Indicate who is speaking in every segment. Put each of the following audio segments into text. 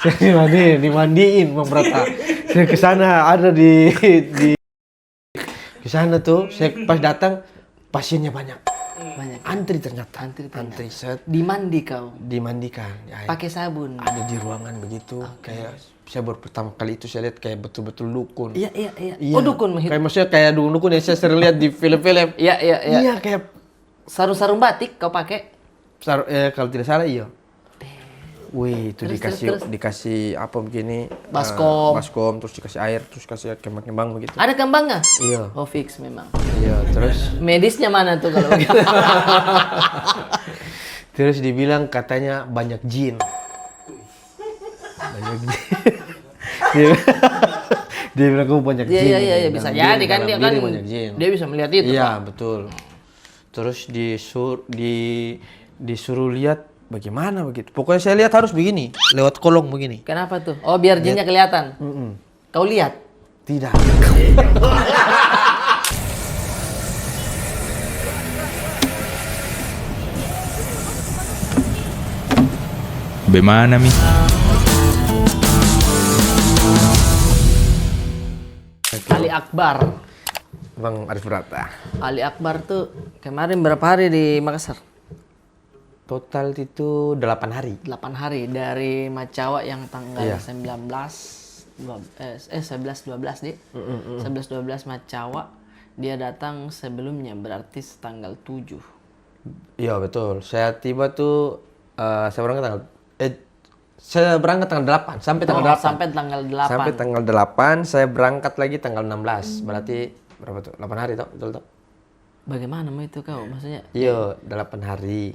Speaker 1: Saya dimandiin Bang Prata. Saya ke sana ada di ke sana tuh. Saya pas datang pasiennya banyak.
Speaker 2: Banyak.
Speaker 1: Antri ternyata.
Speaker 2: Antri.
Speaker 1: Set
Speaker 2: Dimandi kau.
Speaker 1: dimandikan. Ya,
Speaker 2: Pakai sabun.
Speaker 1: ada di ruangan begitu. Kayak saya baru pertama kali itu saya lihat kayak betul-betul dukun.
Speaker 2: Iya.
Speaker 1: Iya.
Speaker 2: Oh, dukun
Speaker 1: Kayak maksudnya kayak dukun yang saya sering lihat di film-film.
Speaker 2: Iya.
Speaker 1: Iya kayak
Speaker 2: Sarung-sarung batik kau pakai.
Speaker 1: kalau tidak salah iya. Wih, itu
Speaker 2: Terus.
Speaker 1: dikasih apa begini?
Speaker 2: Baskom.
Speaker 1: Baskom, terus dikasih air, terus kasih kembang-kembang begitu.
Speaker 2: Ada kembangnya?
Speaker 1: Iya.
Speaker 2: Oh, fix memang.
Speaker 1: Iya, terus
Speaker 2: Medisnya mana tuh kalau begitu?
Speaker 1: terus dibilang katanya banyak jin. Banyak jin. Dia bilang kamu banyak jin.
Speaker 2: Iya, bisa jadi kan dia kan.
Speaker 1: Banyak jin.
Speaker 2: Dia bisa melihat itu.
Speaker 1: Iya,
Speaker 2: Pak.
Speaker 1: betul. Terus disuruh lihat bagaimana begitu. Pokoknya saya lihat harus begini, lewat kolong begini.
Speaker 2: Kenapa tuh? Oh, biar jinnya kelihatan. Kau lihat?
Speaker 1: Tidak.
Speaker 3: Bagaimana, Mi?
Speaker 2: Ali Akbar.
Speaker 1: Bang Arif Prata.
Speaker 2: Ali Akbar tuh kemarin berapa hari di Makassar?
Speaker 1: Total itu 8 hari.
Speaker 2: 8 hari dari Macawa yang tanggal
Speaker 1: Iya.
Speaker 2: 11 12 deh. 11 12 Macawa. Dia datang sebelumnya berarti tanggal 7.
Speaker 1: Iya betul. Saya tiba tuh saya berangkat tanggal 8 sampai tanggal 8.
Speaker 2: Sampai tanggal 8.
Speaker 1: Sampai tanggal 8 saya berangkat lagi tanggal 16. Berarti berapa tuh? 8 hari toh? Betul toh?
Speaker 2: Bagaimana mau itu kau? Maksudnya
Speaker 1: Iya, 8 hari.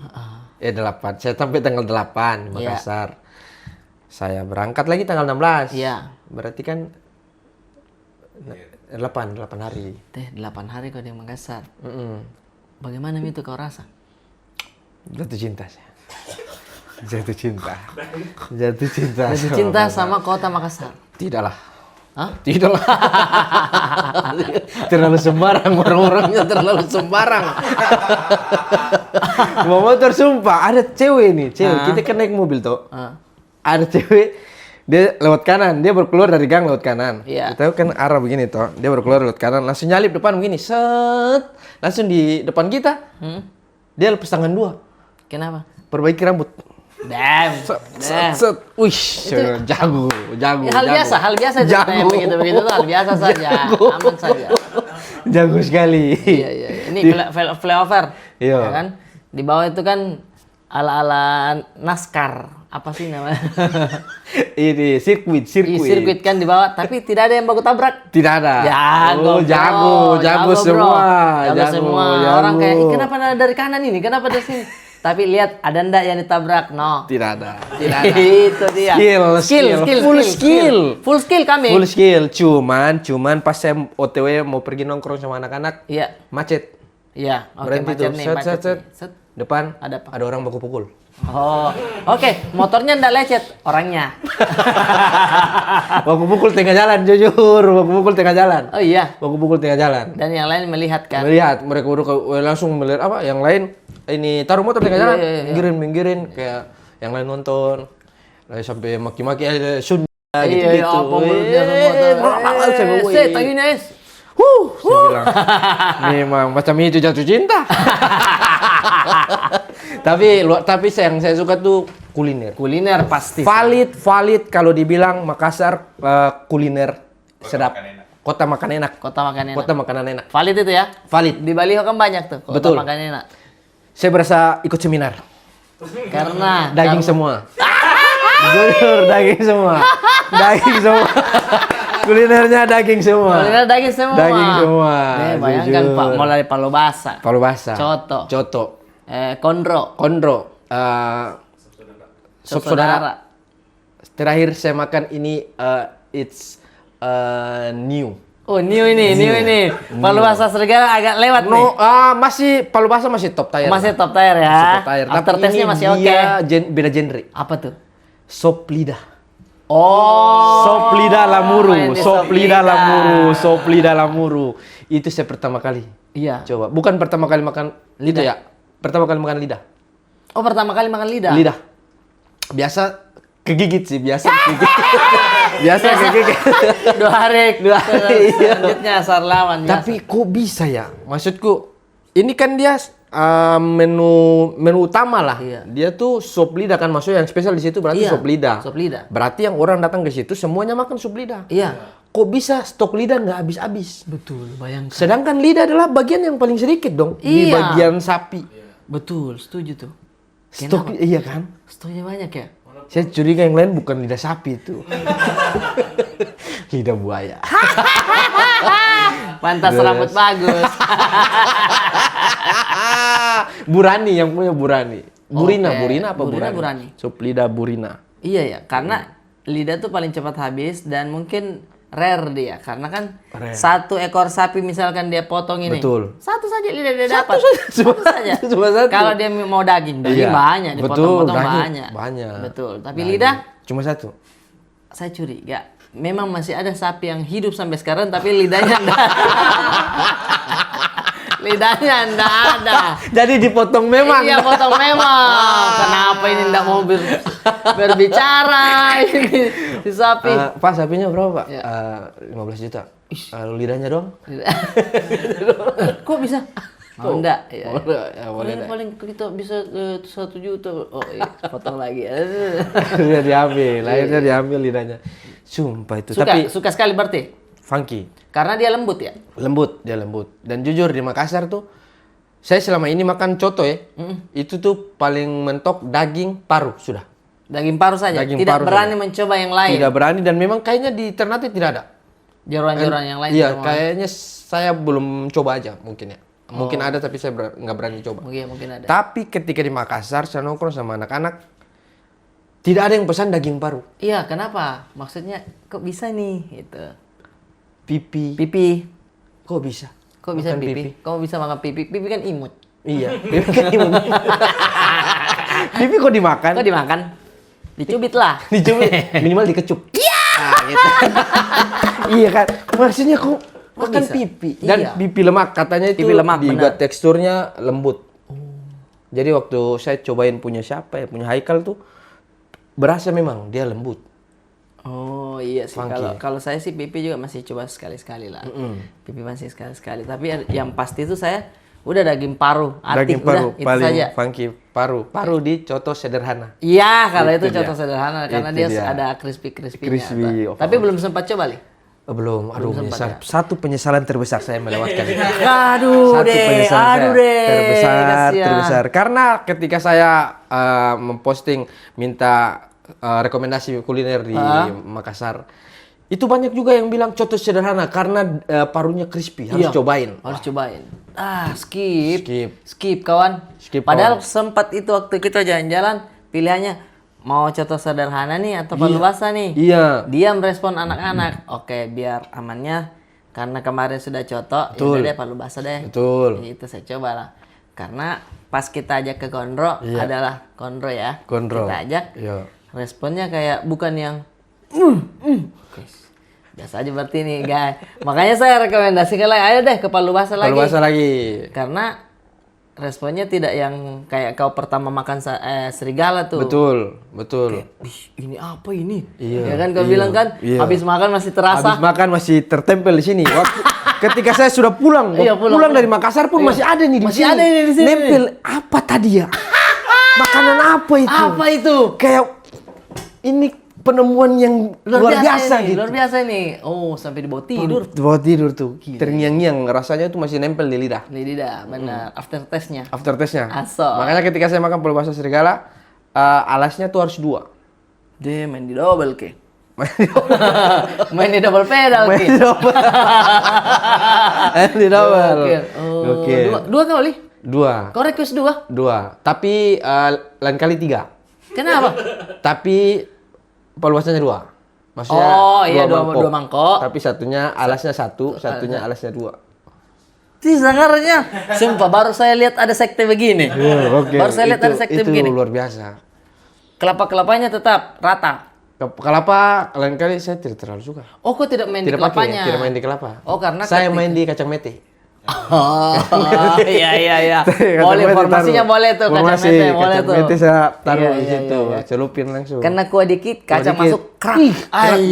Speaker 1: 8. Saya sampai tanggal 8 di
Speaker 2: Iya.
Speaker 1: Makassar. Saya berangkat lagi tanggal 16.
Speaker 2: Iya.
Speaker 1: Berarti kan 8 hari.
Speaker 2: 8 hari kau di Makassar.
Speaker 1: Mm-mm.
Speaker 2: Bagaimana itu kau rasa?
Speaker 1: Jatuh cinta saya. Jatuh cinta. Jatuh cinta.
Speaker 2: Jatuh cinta sama kota Makassar.
Speaker 1: Tidaklah.
Speaker 2: Hah?
Speaker 1: Tidaklah. Terlalu sembarang orang-orangnya, terlalu sembarang. Mau motor sumpah, ada cewek nih, kita kan naik mobil tuh. Ada cewek dia lewat kanan, dia baru keluar dari gang lewat kanan.
Speaker 2: Iya.
Speaker 1: Kita kan arah begini toh, dia baru keluar lewat kanan, langsung nyalip depan begini, set, langsung di depan kita. Dia lepas tangan 2.
Speaker 2: Kenapa?
Speaker 1: Perbaiki rambut.
Speaker 2: Damn.
Speaker 1: Set. Wih, jago.
Speaker 2: Ya, hal biasa ceritanya begitu tuh hal biasa saja, aman saja.
Speaker 1: Jago sekali.
Speaker 2: Iya. Ini flyover.
Speaker 1: Iya.
Speaker 2: Ya kan? Di bawah itu kan ala-ala NASCAR. Apa sih namanya?
Speaker 1: Ini sirkuit.
Speaker 2: Sirkuit kan di bawah, tapi tidak ada yang baku tabrak.
Speaker 1: Tidak ada.
Speaker 2: Jago,
Speaker 1: jago
Speaker 2: bro.
Speaker 1: semua.
Speaker 2: Jago semua. Orang kayak, kenapa dari kanan ini? Kenapa dari sini? Tapi lihat, ada ndak yang ditabrak? No.
Speaker 1: Tidak ada.
Speaker 2: Itu dia. Full skill kami.
Speaker 1: Full skill. Cuman pas saya OTW mau pergi nongkrong sama anak-anak,
Speaker 2: Iya.
Speaker 1: macet.
Speaker 2: Iya. Oke,
Speaker 1: Berhenti
Speaker 2: macet
Speaker 1: tuh.
Speaker 2: nih.
Speaker 1: Set. Depan
Speaker 2: Ada apa?
Speaker 1: ada orang baku pukul.
Speaker 2: Oh, oke. Motornya ndak lecet, orangnya.
Speaker 1: Baku pukul tengah jalan, jujur. Baku pukul tengah jalan.
Speaker 2: Oh iya.
Speaker 1: Baku pukul tengah jalan.
Speaker 2: Dan yang lain melihat kan.
Speaker 1: Melihat mereka udah langsung melihat apa? Yang lain ini taruh motor tengah jalan,
Speaker 2: Iya.
Speaker 1: minggirin kayak yang lain nonton. Lalu sampai maki-maki Sunda
Speaker 2: Iya, apa dia semua. Saya tanya es.
Speaker 1: Saya bilang, memang macam itu jatuh cinta. tapi yang saya suka tuh kuliner.
Speaker 2: Kuliner pasti.
Speaker 1: Valid kalau dibilang Makassar kuliner sedap. Kota makan enak.
Speaker 2: Kota makan enak.
Speaker 1: Kota makanan enak.
Speaker 2: Valid itu ya?
Speaker 1: Valid.
Speaker 2: Di Baliho kan banyak tuh kota
Speaker 1: Betul.
Speaker 2: makan enak.
Speaker 1: Saya berasa ikut seminar.
Speaker 2: Karena
Speaker 1: Daging semua. Jujur, daging semua. Kulinernya daging semua.
Speaker 2: kuliner daging semua.
Speaker 1: Daging semua.
Speaker 2: Bayangkan
Speaker 1: jujur.
Speaker 2: Pak, mulai palu basah,
Speaker 1: Palu basah.
Speaker 2: Coto. Kondro.
Speaker 1: Sop saudara. Terakhir saya makan ini it's new.
Speaker 2: Oh, new ini. Palu basah serigala agak lewat nih.
Speaker 1: Masih palu basah masih top tier.
Speaker 2: Masih top tier ya.
Speaker 1: Masih top tier.
Speaker 2: After
Speaker 1: Tapi
Speaker 2: taste-nya
Speaker 1: ini
Speaker 2: masih oke.
Speaker 1: dia beda genre.
Speaker 2: Apa tuh?
Speaker 1: Sop lidah.
Speaker 2: Oh.
Speaker 1: Sop lidah lamuru.
Speaker 2: main di
Speaker 1: Sop lidah lamuru. Itu saya pertama kali.
Speaker 2: Iya.
Speaker 1: Coba. Bukan pertama kali makan lidah ya. Pertama kali makan lidah.
Speaker 2: Oh, pertama kali makan lidah.
Speaker 1: Lidah. Biasa kegigit sih biasa kegigit. Biasa kegigit.
Speaker 2: 2 hari,
Speaker 1: 2 hari, iya.
Speaker 2: Selanjutnya asar lawan. biasa.
Speaker 1: Tapi kok bisa ya? Maksudku, ini kan dia menu utama lah.
Speaker 2: Iya.
Speaker 1: Dia tuh sop lidah kan, maksudnya yang spesial di situ berarti
Speaker 2: Iya,
Speaker 1: sop lidah.
Speaker 2: sop lidah.
Speaker 1: Berarti yang orang datang ke situ semuanya makan sop lidah.
Speaker 2: Iya.
Speaker 1: Kok bisa stok lidah nggak habis-habis?
Speaker 2: Betul, bayangkan.
Speaker 1: Sedangkan lidah adalah bagian yang paling sedikit dong di
Speaker 2: Iya.
Speaker 1: bagian sapi.
Speaker 2: Betul, setuju tuh.
Speaker 1: Stok iya kan?
Speaker 2: Stoknya banyak ya?
Speaker 1: Saya curiga yang lain bukan lidah sapi itu. Lidah buaya.
Speaker 2: Pantas rambut bagus.
Speaker 1: Burani yang punya Burani. Burina,
Speaker 2: Oke.
Speaker 1: Burina apa
Speaker 2: Burina,
Speaker 1: Burani?
Speaker 2: Burani.
Speaker 1: Sup lidah Burina.
Speaker 2: Iya ya, karena lidah tuh paling cepat habis dan mungkin rare dia. Karena kan
Speaker 1: Rare.
Speaker 2: 1 ekor sapi misalkan dia potong ini.
Speaker 1: Betul.
Speaker 2: 1 saja lidah dia dapat.
Speaker 1: Cuma
Speaker 2: saja.
Speaker 1: cuma satu.
Speaker 2: Kalau dia mau daging
Speaker 1: Iya.
Speaker 2: banyak, dipotong-potong
Speaker 1: daging
Speaker 2: banyak.
Speaker 1: banyak.
Speaker 2: Betul. Tapi
Speaker 1: Daging.
Speaker 2: lidah
Speaker 1: Cuma 1.
Speaker 2: saya curiga. Memang masih ada sapi yang hidup sampai sekarang tapi lidahnya enggak. Lidahnya enggak ada.
Speaker 1: Jadi dipotong memang.
Speaker 2: Iya, potong memang. Kenapa ini enggak mau berbicara ini si sapi?
Speaker 1: Pak, sapinya berapa, Pak?
Speaker 2: Ya.
Speaker 1: 15 juta. Lidahnya doang?
Speaker 2: Kok bisa? Oh, enggak. Ya.
Speaker 1: Boleh, ya, boleh deh.
Speaker 2: Paling kita bisa 1 juta. Oh, iya. Potong lagi.
Speaker 1: Akhirnya diambil, akhirnya diambil lidahnya. Sumpah itu. Tapi
Speaker 2: Suka sekali berarti.
Speaker 1: funky.
Speaker 2: Karena dia lembut ya.
Speaker 1: Lembut, dia lembut. Dan jujur di Makassar tuh, saya selama ini makan coto ya, itu tuh paling mentok daging paru sudah.
Speaker 2: Daging paru saja.
Speaker 1: Daging
Speaker 2: Tidak
Speaker 1: paru
Speaker 2: berani
Speaker 1: saja.
Speaker 2: mencoba yang lain.
Speaker 1: Tidak berani dan memang kayaknya di Ternate tidak ada.
Speaker 2: Jeroan-jeroan yang lain.
Speaker 1: Iya,
Speaker 2: tidak mau.
Speaker 1: kayaknya saya belum coba aja mungkin ya. Mungkin ada tapi saya nggak berani coba.
Speaker 2: Mungkin ada.
Speaker 1: Tapi ketika di Makassar saya nongkrong sama anak-anak, tidak ada yang pesan daging paru.
Speaker 2: Iya, kenapa? Maksudnya kok bisa nih gitu.
Speaker 1: Pipi.
Speaker 2: Pipi.
Speaker 1: Kok bisa?
Speaker 2: Kok bisa
Speaker 1: Makan
Speaker 2: pipi? Kamu bisa makan pipi? Pipi kan imut.
Speaker 1: Iya. Pipi kan imut. Pipi kok dimakan?
Speaker 2: Kok dimakan? Dicubit lah.
Speaker 1: Dicubit. Minimal dikecup. Iya. Iya kan. Maksudnya kok makan
Speaker 2: bisa?
Speaker 1: pipi dan
Speaker 2: Iya.
Speaker 1: pipi lemak katanya itu
Speaker 2: Pipi lemak,
Speaker 1: dibuat
Speaker 2: benar.
Speaker 1: teksturnya lembut. Jadi waktu saya cobain punya siapa ya, punya Haikal tuh berasa memang dia lembut.
Speaker 2: Oh iya sih.
Speaker 1: Funky.
Speaker 2: Kalau saya sih pipi juga masih coba sekali-sekali lah. Pipi masih sekali-sekali. Tapi yang pasti itu saya udah daging paru. Atik,
Speaker 1: Daging paru
Speaker 2: udah, itu
Speaker 1: paling
Speaker 2: saja.
Speaker 1: funky paru. Paru di coto sederhana.
Speaker 2: Iya, kalau itu
Speaker 1: Itu
Speaker 2: contoh
Speaker 1: dia.
Speaker 2: sederhana karena
Speaker 1: Itu
Speaker 2: dia,
Speaker 1: dia.
Speaker 2: ada crispy-crispy-nya.
Speaker 1: Crispy, of
Speaker 2: Tapi belum sempat coba, Li.
Speaker 1: Belum, aduh
Speaker 2: sempat
Speaker 1: menyesal.
Speaker 2: ya?
Speaker 1: Satu penyesalan terbesar saya melewatkan itu.
Speaker 2: Aduh
Speaker 1: Satu
Speaker 2: deh,
Speaker 1: penyesalan
Speaker 2: aduh
Speaker 1: saya
Speaker 2: deh. Kasihan.
Speaker 1: terbesar. Karena ketika saya memposting minta rekomendasi kuliner di Makassar, itu banyak juga yang bilang coto sederhana karena parunya crispy, harus
Speaker 2: Iya,
Speaker 1: cobain.
Speaker 2: Harus cobain. Skip.
Speaker 1: Skip.
Speaker 2: Skip, kawan.
Speaker 1: Skip,
Speaker 2: Padahal
Speaker 1: kawan.
Speaker 2: sempat itu waktu kita jalan-jalan, pilihannya mau coto sederhana nih atau palu basah nih.
Speaker 1: Iya.
Speaker 2: Dia merespon anak-anak. Oke, biar amannya karena kemarin sudah coto, ya
Speaker 1: Betul.
Speaker 2: udah deh palu basah deh.
Speaker 1: Betul.
Speaker 2: Itu saya coba lah. Karena pas kita ajak ke Gondro adalah Gondro ya.
Speaker 1: Gondro.
Speaker 2: Kita ajak.
Speaker 1: Iya.
Speaker 2: Responnya kayak bukan yang Oke. Biasa aja berarti nih, guys. Makanya saya rekomendasikan lagi, ayo deh ke palu basah lagi.
Speaker 1: Palu basah lagi.
Speaker 2: Karena responnya tidak yang kayak kau pertama makan serigala tuh.
Speaker 1: Betul, betul.
Speaker 2: Ih, ini apa ini?
Speaker 1: Iya,
Speaker 2: Ya kan kau
Speaker 1: iya,
Speaker 2: bilang kan,
Speaker 1: iya.
Speaker 2: habis makan masih terasa.
Speaker 1: Habis makan masih tertempel di sini. Ketika saya sudah pulang,
Speaker 2: Iya, pulang.
Speaker 1: dari Makassar pun masih ada nih di
Speaker 2: Masih
Speaker 1: sini.
Speaker 2: ada ini di sini.
Speaker 1: Nempel. Apa tadi ya? Makanan apa itu?
Speaker 2: Apa itu?
Speaker 1: Kayak ini penemuan yang luar biasa
Speaker 2: ini,
Speaker 1: gitu.
Speaker 2: luar biasa nih. Oh, sampai dibawa tidur.
Speaker 1: Bawa tidur tuh. Terngiang-ngiang, rasanya tuh masih nempel di lidah.
Speaker 2: Nih lidah, benar. After testnya.
Speaker 1: After taste-nya.
Speaker 2: Asal.
Speaker 1: Makanya ketika saya makan palu basah serigala, alasnya tuh harus 2.
Speaker 2: Dia main di double ke. Main di double pedal
Speaker 1: Main
Speaker 2: ke.
Speaker 1: di double. Main di double.
Speaker 2: Oke. Oh,
Speaker 1: Oke.
Speaker 2: dua kali.
Speaker 1: 2.
Speaker 2: Kau request 2?
Speaker 1: 2. Tapi lain kali 3.
Speaker 2: Kenapa?
Speaker 1: Tapi palu basahnya 2. Maksudnya
Speaker 2: Oh, iya, dua mangkok.
Speaker 1: Tapi satunya alasnya 1, satunya alasnya 2.
Speaker 2: Sebenarnya, sumpah baru saya lihat ada sekte begini.
Speaker 1: Oke.
Speaker 2: Baru saya lihat ada sekte
Speaker 1: itu
Speaker 2: begini.
Speaker 1: luar biasa.
Speaker 2: Kelapa-kelapanya tetap rata.
Speaker 1: Kelapa lain kali saya tidak terlalu suka.
Speaker 2: Oh, kok tidak main
Speaker 1: Tidak
Speaker 2: di
Speaker 1: pakai,
Speaker 2: kelapanya?
Speaker 1: tidak main di kelapa.
Speaker 2: Oh, karena
Speaker 1: saya
Speaker 2: ketika-
Speaker 1: main di kacang mete.
Speaker 2: Oh, iya.
Speaker 1: Kacamata
Speaker 2: Boleh, formasinya
Speaker 1: taruh.
Speaker 2: boleh tuh,
Speaker 1: Formasi,
Speaker 2: kacamata boleh tuh.
Speaker 1: kacamata saya taruh
Speaker 2: Iya,
Speaker 1: di
Speaker 2: iya,
Speaker 1: situ,
Speaker 2: iya.
Speaker 1: celupin langsung.
Speaker 2: Kena kuah dikit, kaca
Speaker 1: Dikit.
Speaker 2: masuk, krak.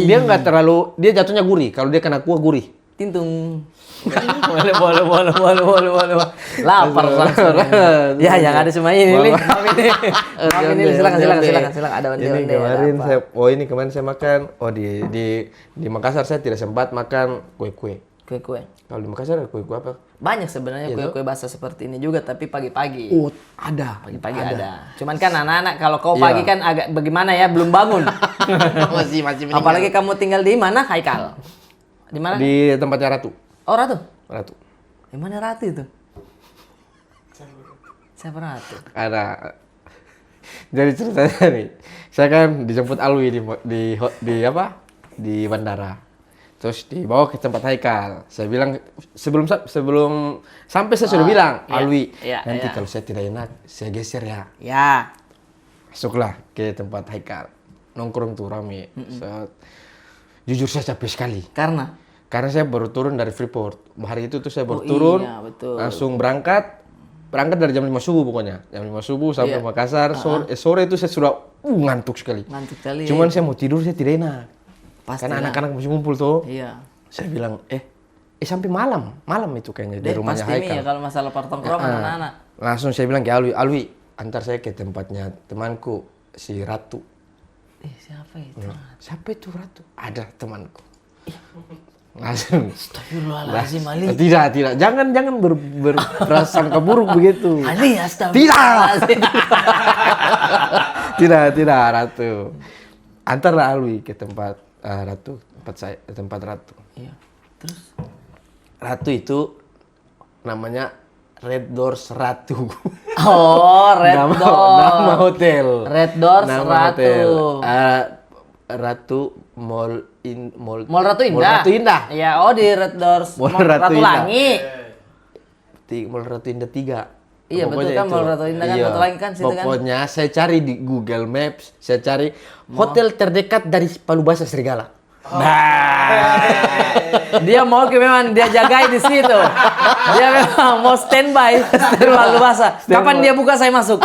Speaker 1: Dia nggak terlalu, dia jatuhnya gurih. Kalau dia kena kuah gurih.
Speaker 2: Tintung. boleh. Lapar langsung. Ya, yang ada cuma ini, Li. Maaf ini, silakan. Ada
Speaker 1: Ini
Speaker 2: onde-onde.
Speaker 1: kemarin
Speaker 2: ada apa.
Speaker 1: ini kemarin saya makan. Oh di Makassar saya tidak sempat makan kue-kue.
Speaker 2: Kue-kue.
Speaker 1: Kalau di Makassar ada kue-kue apa?
Speaker 2: Banyak sebenarnya kue-kue basah seperti ini juga, tapi pagi-pagi.
Speaker 1: Oh, ada.
Speaker 2: Pagi-pagi ada. Cuman kan anak-anak kalau kau
Speaker 1: Iya.
Speaker 2: pagi kan agak bagaimana ya, belum bangun.
Speaker 1: masih
Speaker 2: Apalagi kamu tinggal di mana, Haikal? Di mana?
Speaker 1: di tempatnya Ratu.
Speaker 2: Oh, Ratu.
Speaker 1: Ratu.
Speaker 2: Di mana Ratu itu? Siapa Ratu?
Speaker 1: Ada. Jadi ceritanya nih, saya kan dijemput Alwi di apa? Di bandara. Terus dibawa ke tempat Haikal. Saya bilang sebelum sampai saya sudah bilang, Alwi, nanti kalau saya tidak enak, saya geser ya.
Speaker 2: Ya.
Speaker 1: Masuklah ke tempat Haikal. Nongkrong tuh rame. Jujur saya capek sekali. Karena saya baru turun dari Freeport. Hari itu tuh saya baru turun,
Speaker 2: iya, betul.
Speaker 1: langsung berangkat dari jam 5 subuh pokoknya. Jam 5 subuh sampai Makassar. Sore itu saya sudah ngantuk sekali.
Speaker 2: Ngantuk sekali.
Speaker 1: Cuman saya mau tidur, saya tidak enak.
Speaker 2: Pasti
Speaker 1: Karena anak-anak masih ngumpul tuh.
Speaker 2: Iya.
Speaker 1: Saya bilang, sampai malam itu kayaknya di rumahnya
Speaker 2: Pasti nih
Speaker 1: Haikal.
Speaker 2: ya kalau masalah pertongkrongan anak-anak.
Speaker 1: Langsung saya bilang ke Alwi, antar saya ke tempatnya temanku, si Ratu.
Speaker 2: Siapa itu?
Speaker 1: Siapa itu Ratu? Ada temanku. Langsung.
Speaker 2: Astagfirullahaladzim, Ali.
Speaker 1: Tidak. Jangan berprasangka buruk begitu.
Speaker 2: Ali, astagfirullahaladzim.
Speaker 1: Tidak, Ratu. Antarlah Alwi ke tempat Ratu, tempat Ratu.
Speaker 2: Iya. Terus?
Speaker 1: Ratu itu namanya Red Doors Ratu.
Speaker 2: Oh, Red Doors.
Speaker 1: Nama hotel.
Speaker 2: Red Doors
Speaker 1: Nama
Speaker 2: Ratu.
Speaker 1: hotel. Ratu Mall
Speaker 2: Ratu Indah.
Speaker 1: Mall Ratu Indah.
Speaker 2: Iya, di Red Doors.
Speaker 1: Mall
Speaker 2: Mall
Speaker 1: Ratu
Speaker 2: Ratu
Speaker 1: Indah.
Speaker 2: Langi.
Speaker 1: Mall Ratu Indah 3.
Speaker 2: Iya, betul kan, Mall Ratu Indah kan, Ratu Langi kan situ kan.
Speaker 1: Pokoknya saya cari di Google Maps, saya cari hotel terdekat dari Palubasa Serigala.
Speaker 2: Dia mau memang dia jagai di situ. Dia memang mau standby di Palubasa. Kapan dia buka saya masuk.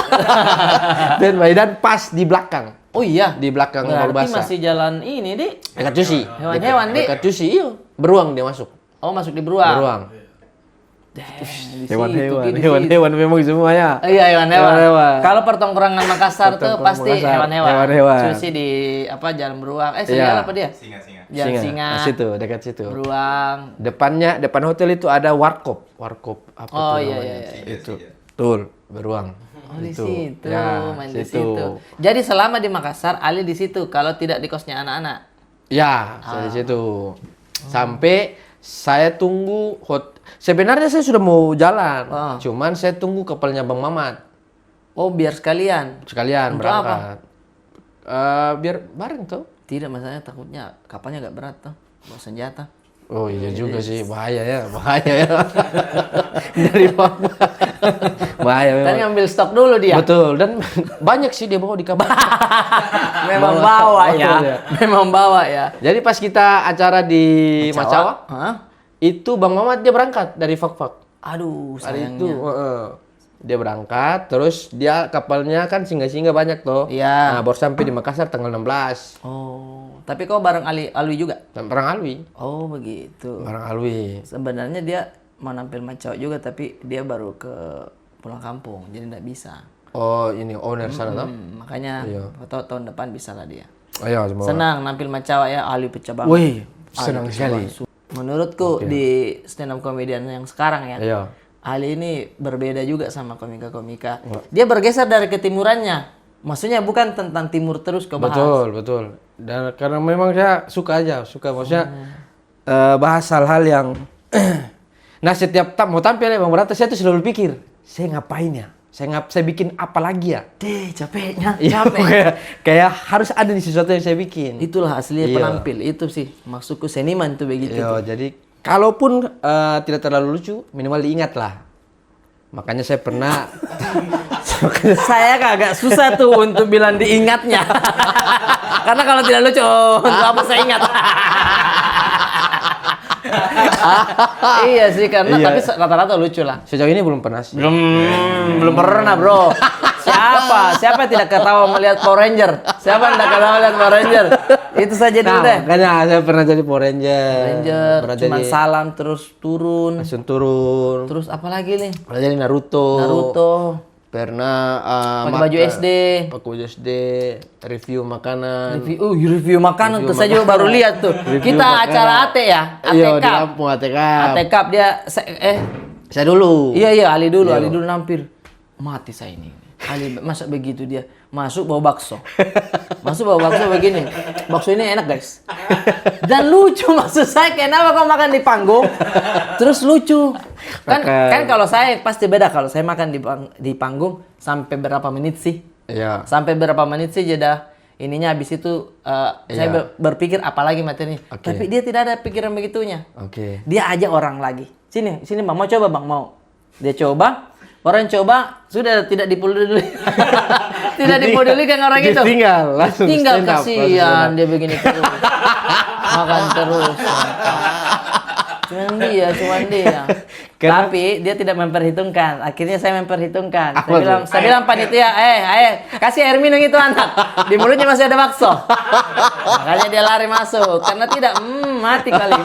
Speaker 1: Dan pas di belakang.
Speaker 2: Oh iya,
Speaker 1: Di belakang
Speaker 2: berarti
Speaker 1: Palubasa.
Speaker 2: masih jalan ini, Di.
Speaker 1: Dekat Cusi.
Speaker 2: Hewan-hewan, Di.
Speaker 1: Dekat Cusi, iya. Beruang dia masuk.
Speaker 2: Oh, masuk di beruang.
Speaker 1: Beruang.
Speaker 2: Di
Speaker 1: Hewan-hewan,
Speaker 2: situ, Di
Speaker 1: hewan-hewan memang semuanya.
Speaker 2: situ. Iya, hewan-hewan.
Speaker 1: Hewan-hewan.
Speaker 2: Kalau pertongkrongan Makassar tuh
Speaker 1: Pertongkrongan
Speaker 2: pasti
Speaker 1: Makassar,
Speaker 2: hewan-hewan.
Speaker 1: hewan-hewan.
Speaker 2: Susi di Jalan Beruang. Serigala apa dia?
Speaker 3: Singa.
Speaker 2: Jalan Singa.
Speaker 1: Nah, situ, dekat situ.
Speaker 2: Beruang.
Speaker 1: Depan hotel itu ada warkop apa
Speaker 2: Oh,
Speaker 1: tuh
Speaker 2: iya,
Speaker 1: namanya?
Speaker 2: iya.
Speaker 1: Itu. Betul, beruang.
Speaker 2: Oh, di
Speaker 1: Itu.
Speaker 2: situ,
Speaker 1: Ya,
Speaker 2: main di situ. Jadi selama di Makassar, Ali di situ. Kalau tidak di kosnya anak-anak.
Speaker 1: Ya, saya di situ. Sampai saya tunggu sebenarnya saya sudah mau jalan. Cuman saya tunggu kapalnya Bang Mamat.
Speaker 2: Oh, biar sekalian.
Speaker 1: Sekalian
Speaker 2: Untuk
Speaker 1: berangkat. Biar bareng tuh.
Speaker 2: Tidak, masalahnya takutnya kapalnya agak berat tuh. Bawa senjata.
Speaker 1: Oh iya juga sih, bahaya ya. Dari Papua. Bahaya
Speaker 2: Kan
Speaker 1: memang.
Speaker 2: ngambil stok dulu dia.
Speaker 1: Betul, dan banyak sih dia bawa di kapal.
Speaker 2: Memang bawa
Speaker 1: Betul,
Speaker 2: ya.
Speaker 1: ya.
Speaker 2: Memang bawa ya.
Speaker 1: Jadi pas kita acara di Macawa,
Speaker 2: Hah?
Speaker 1: itu Bang Mamat dia berangkat dari Fak-Fak.
Speaker 2: Aduh,
Speaker 1: Hari itu,
Speaker 2: sayangnya.
Speaker 1: dia berangkat, terus dia kapalnya kan singgah-singgah banyak tuh.
Speaker 2: Iya.
Speaker 1: Nah, baru sampai di Makassar tanggal 16.
Speaker 2: Oh, tapi kau bareng Alwi juga?
Speaker 1: Dan barang Alwi.
Speaker 2: Oh, begitu.
Speaker 1: Barang Alwi.
Speaker 2: Sebenarnya dia mau nampil Macawa juga, tapi dia baru ke pulang kampung, jadi nggak bisa.
Speaker 1: Oh, ini owner sana tuh.
Speaker 2: Makanya
Speaker 1: Iya.
Speaker 2: tahun depan bisa lah dia.
Speaker 1: Ayo, semua.
Speaker 2: Senang nampil Macawa ya, Alwi pecah banget.
Speaker 1: Wih, senang sekali.
Speaker 2: Menurutku di stand up comedian yang sekarang ya,
Speaker 1: Iya.
Speaker 2: Ali ini berbeda juga sama komika-komika. Dia bergeser dari ketimurannya. Maksudnya bukan tentang timur terus kau bahas.
Speaker 1: Betul. Dan karena memang saya suka maksudnya bahas hal-hal yang nah setiap mau tampil ya Bang Berata, saya tuh selalu pikir, saya ngapain ya? Saya bikin apa lagi ya?
Speaker 2: Capeknya,
Speaker 1: Iya,
Speaker 2: capek.
Speaker 1: kayak harus ada di sesuatu yang saya bikin.
Speaker 2: Itulah aslinya
Speaker 1: Iya.
Speaker 2: penampil. Itu sih maksudku seniman tuh begitu.
Speaker 1: Iya, jadi kalaupun tidak terlalu lucu, minimal diingat lah. Makanya saya pernah
Speaker 2: Saya agak susah tuh untuk bilang diingatnya. Karena kalau tidak lucu, untuk apa saya ingat? Iya sih karena
Speaker 1: Iya.
Speaker 2: tapi rata-rata lucu lah.
Speaker 1: Sejauh ini belum pernah sih.
Speaker 2: Belum pernah, Bro. Siapa yang tidak ketawa melihat Power Ranger? Siapa yang tidak ketawa melihat Power Ranger? Itu saja dulu
Speaker 1: Nah,
Speaker 2: deh.
Speaker 1: makanya saya pernah jadi Power Ranger.
Speaker 2: Ranger
Speaker 1: Pernah
Speaker 2: cuman
Speaker 1: jadi
Speaker 2: salam terus turun.
Speaker 1: langsung turun.
Speaker 2: Terus apa lagi nih?
Speaker 1: Pernah jadi Naruto.
Speaker 2: Naruto.
Speaker 1: Pernah
Speaker 2: Pakai baju SD.
Speaker 1: Pakai baju SD, review makanan.
Speaker 2: Review makanan tuh saya juga baru lihat tuh.
Speaker 1: Review
Speaker 2: Kita
Speaker 1: makanan.
Speaker 2: acara AT ya, AT
Speaker 1: Iya, di
Speaker 2: Cup.
Speaker 1: Lampung ATK.
Speaker 2: AT Cup dia
Speaker 1: Saya dulu.
Speaker 2: iya Ali dulu nampir. Mati saya ini. Ali masa begitu dia. Masuk bawa bakso. Masuk bawa bakso begini. Bakso ini enak, guys. Dan lucu maksud saya kenapa kau makan di panggung? Terus lucu. Kan kalau saya pasti beda kalau saya makan di panggung sampai berapa menit sih?
Speaker 1: Iya.
Speaker 2: Sampai berapa menit sih jeda ininya habis itu saya berpikir apalagi materinya.
Speaker 1: Oke.
Speaker 2: Tapi dia tidak ada pikiran begitunya.
Speaker 1: Oke.
Speaker 2: Dia ajak orang lagi. Sini Bang, mau coba Bang, mau. Dia coba, orang coba sudah tidak dipeduli. Tidak dipedulikan orang itu.
Speaker 1: Ditinggal, langsung
Speaker 2: Tinggal
Speaker 1: stand up,
Speaker 2: kasihan dia begini terus. Makan terus. Cuman dia. Tapi dia tidak memperhitungkan. Akhirnya saya memperhitungkan. Saya bilang panitia, kasih air minum itu anak. Di mulutnya masih ada bakso. Makanya dia lari masuk. Karena tidak, mati kali.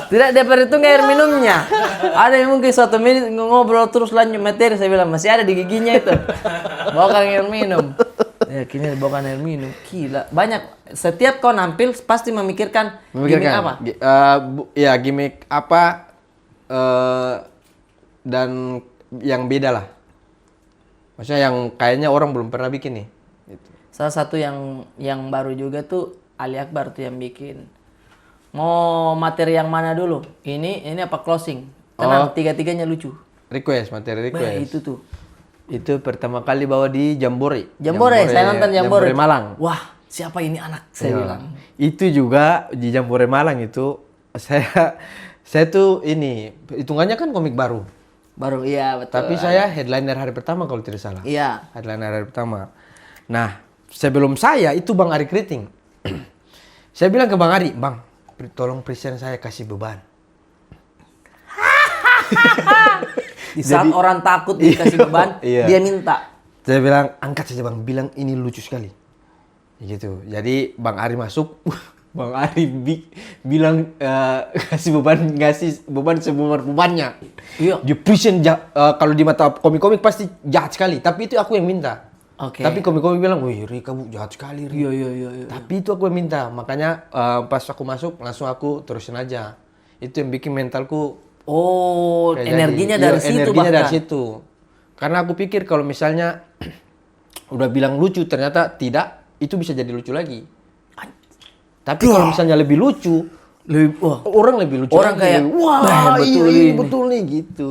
Speaker 2: Tidak dia perhitungkan air minumnya. Ada yang mungkin 1 menit ngobrol terus lanjut materi. Saya bilang, masih ada di giginya itu. Bawakan air minum. Ya, kini bawakan air minum. Gila. Banyak. Setiap kau nampil pasti memikirkan gimmick apa?
Speaker 1: Gimmick apa dan yang beda lah. Maksudnya yang kayaknya orang belum pernah bikin nih. Gitu.
Speaker 2: Salah satu yang baru juga tuh Ali Akbar tuh yang bikin. Mau materi yang mana dulu? Ini apa closing? Tenang, tiga-tiganya lucu.
Speaker 1: Materi request.
Speaker 2: Bah, itu tuh.
Speaker 1: Itu pertama kali bawa di Jambore.
Speaker 2: Saya nonton Jambore.
Speaker 1: Jambore Malang.
Speaker 2: Wah, siapa ini anak? Saya bilang.
Speaker 1: Itu juga di Jambore Malang itu saya tuh ini hitungannya kan komik baru.
Speaker 2: Baru, iya betul.
Speaker 1: Tapi saya headliner hari pertama kalau tidak salah.
Speaker 2: Iya.
Speaker 1: Headliner hari pertama. Nah, sebelum saya itu Bang Ari Kriting. Saya bilang ke Bang Ari, Bang, tolong present saya kasih beban.
Speaker 2: Di saat orang takut dikasih beban, dia minta.
Speaker 1: Saya bilang, angkat saja Bang, bilang ini lucu sekali. Gitu. Jadi Bang Ari masuk, Bang Ari bilang kasih beban sebeban-bebannya.
Speaker 2: Iya.
Speaker 1: Dia present kalau di mata komik-komik pasti jahat sekali, tapi itu aku yang minta.
Speaker 2: Oke.
Speaker 1: Tapi komik-komik bilang, wih Ri, kamu jahat sekali Ri.
Speaker 2: Iya.
Speaker 1: Tapi itu aku yang minta, makanya pas aku masuk langsung aku terusin aja. Itu yang bikin mentalku.
Speaker 2: Energinya dari situ
Speaker 1: energinya
Speaker 2: bahkan.
Speaker 1: dari situ. Karena aku pikir kalau misalnya udah bilang lucu ternyata tidak, itu bisa jadi lucu lagi. Tapi kalau misalnya lebih lucu, orang lebih lucu.
Speaker 2: Orang
Speaker 1: lagi.
Speaker 2: kayak,
Speaker 1: wah
Speaker 2: betul
Speaker 1: iya,
Speaker 2: ini.
Speaker 1: betul nih gitu.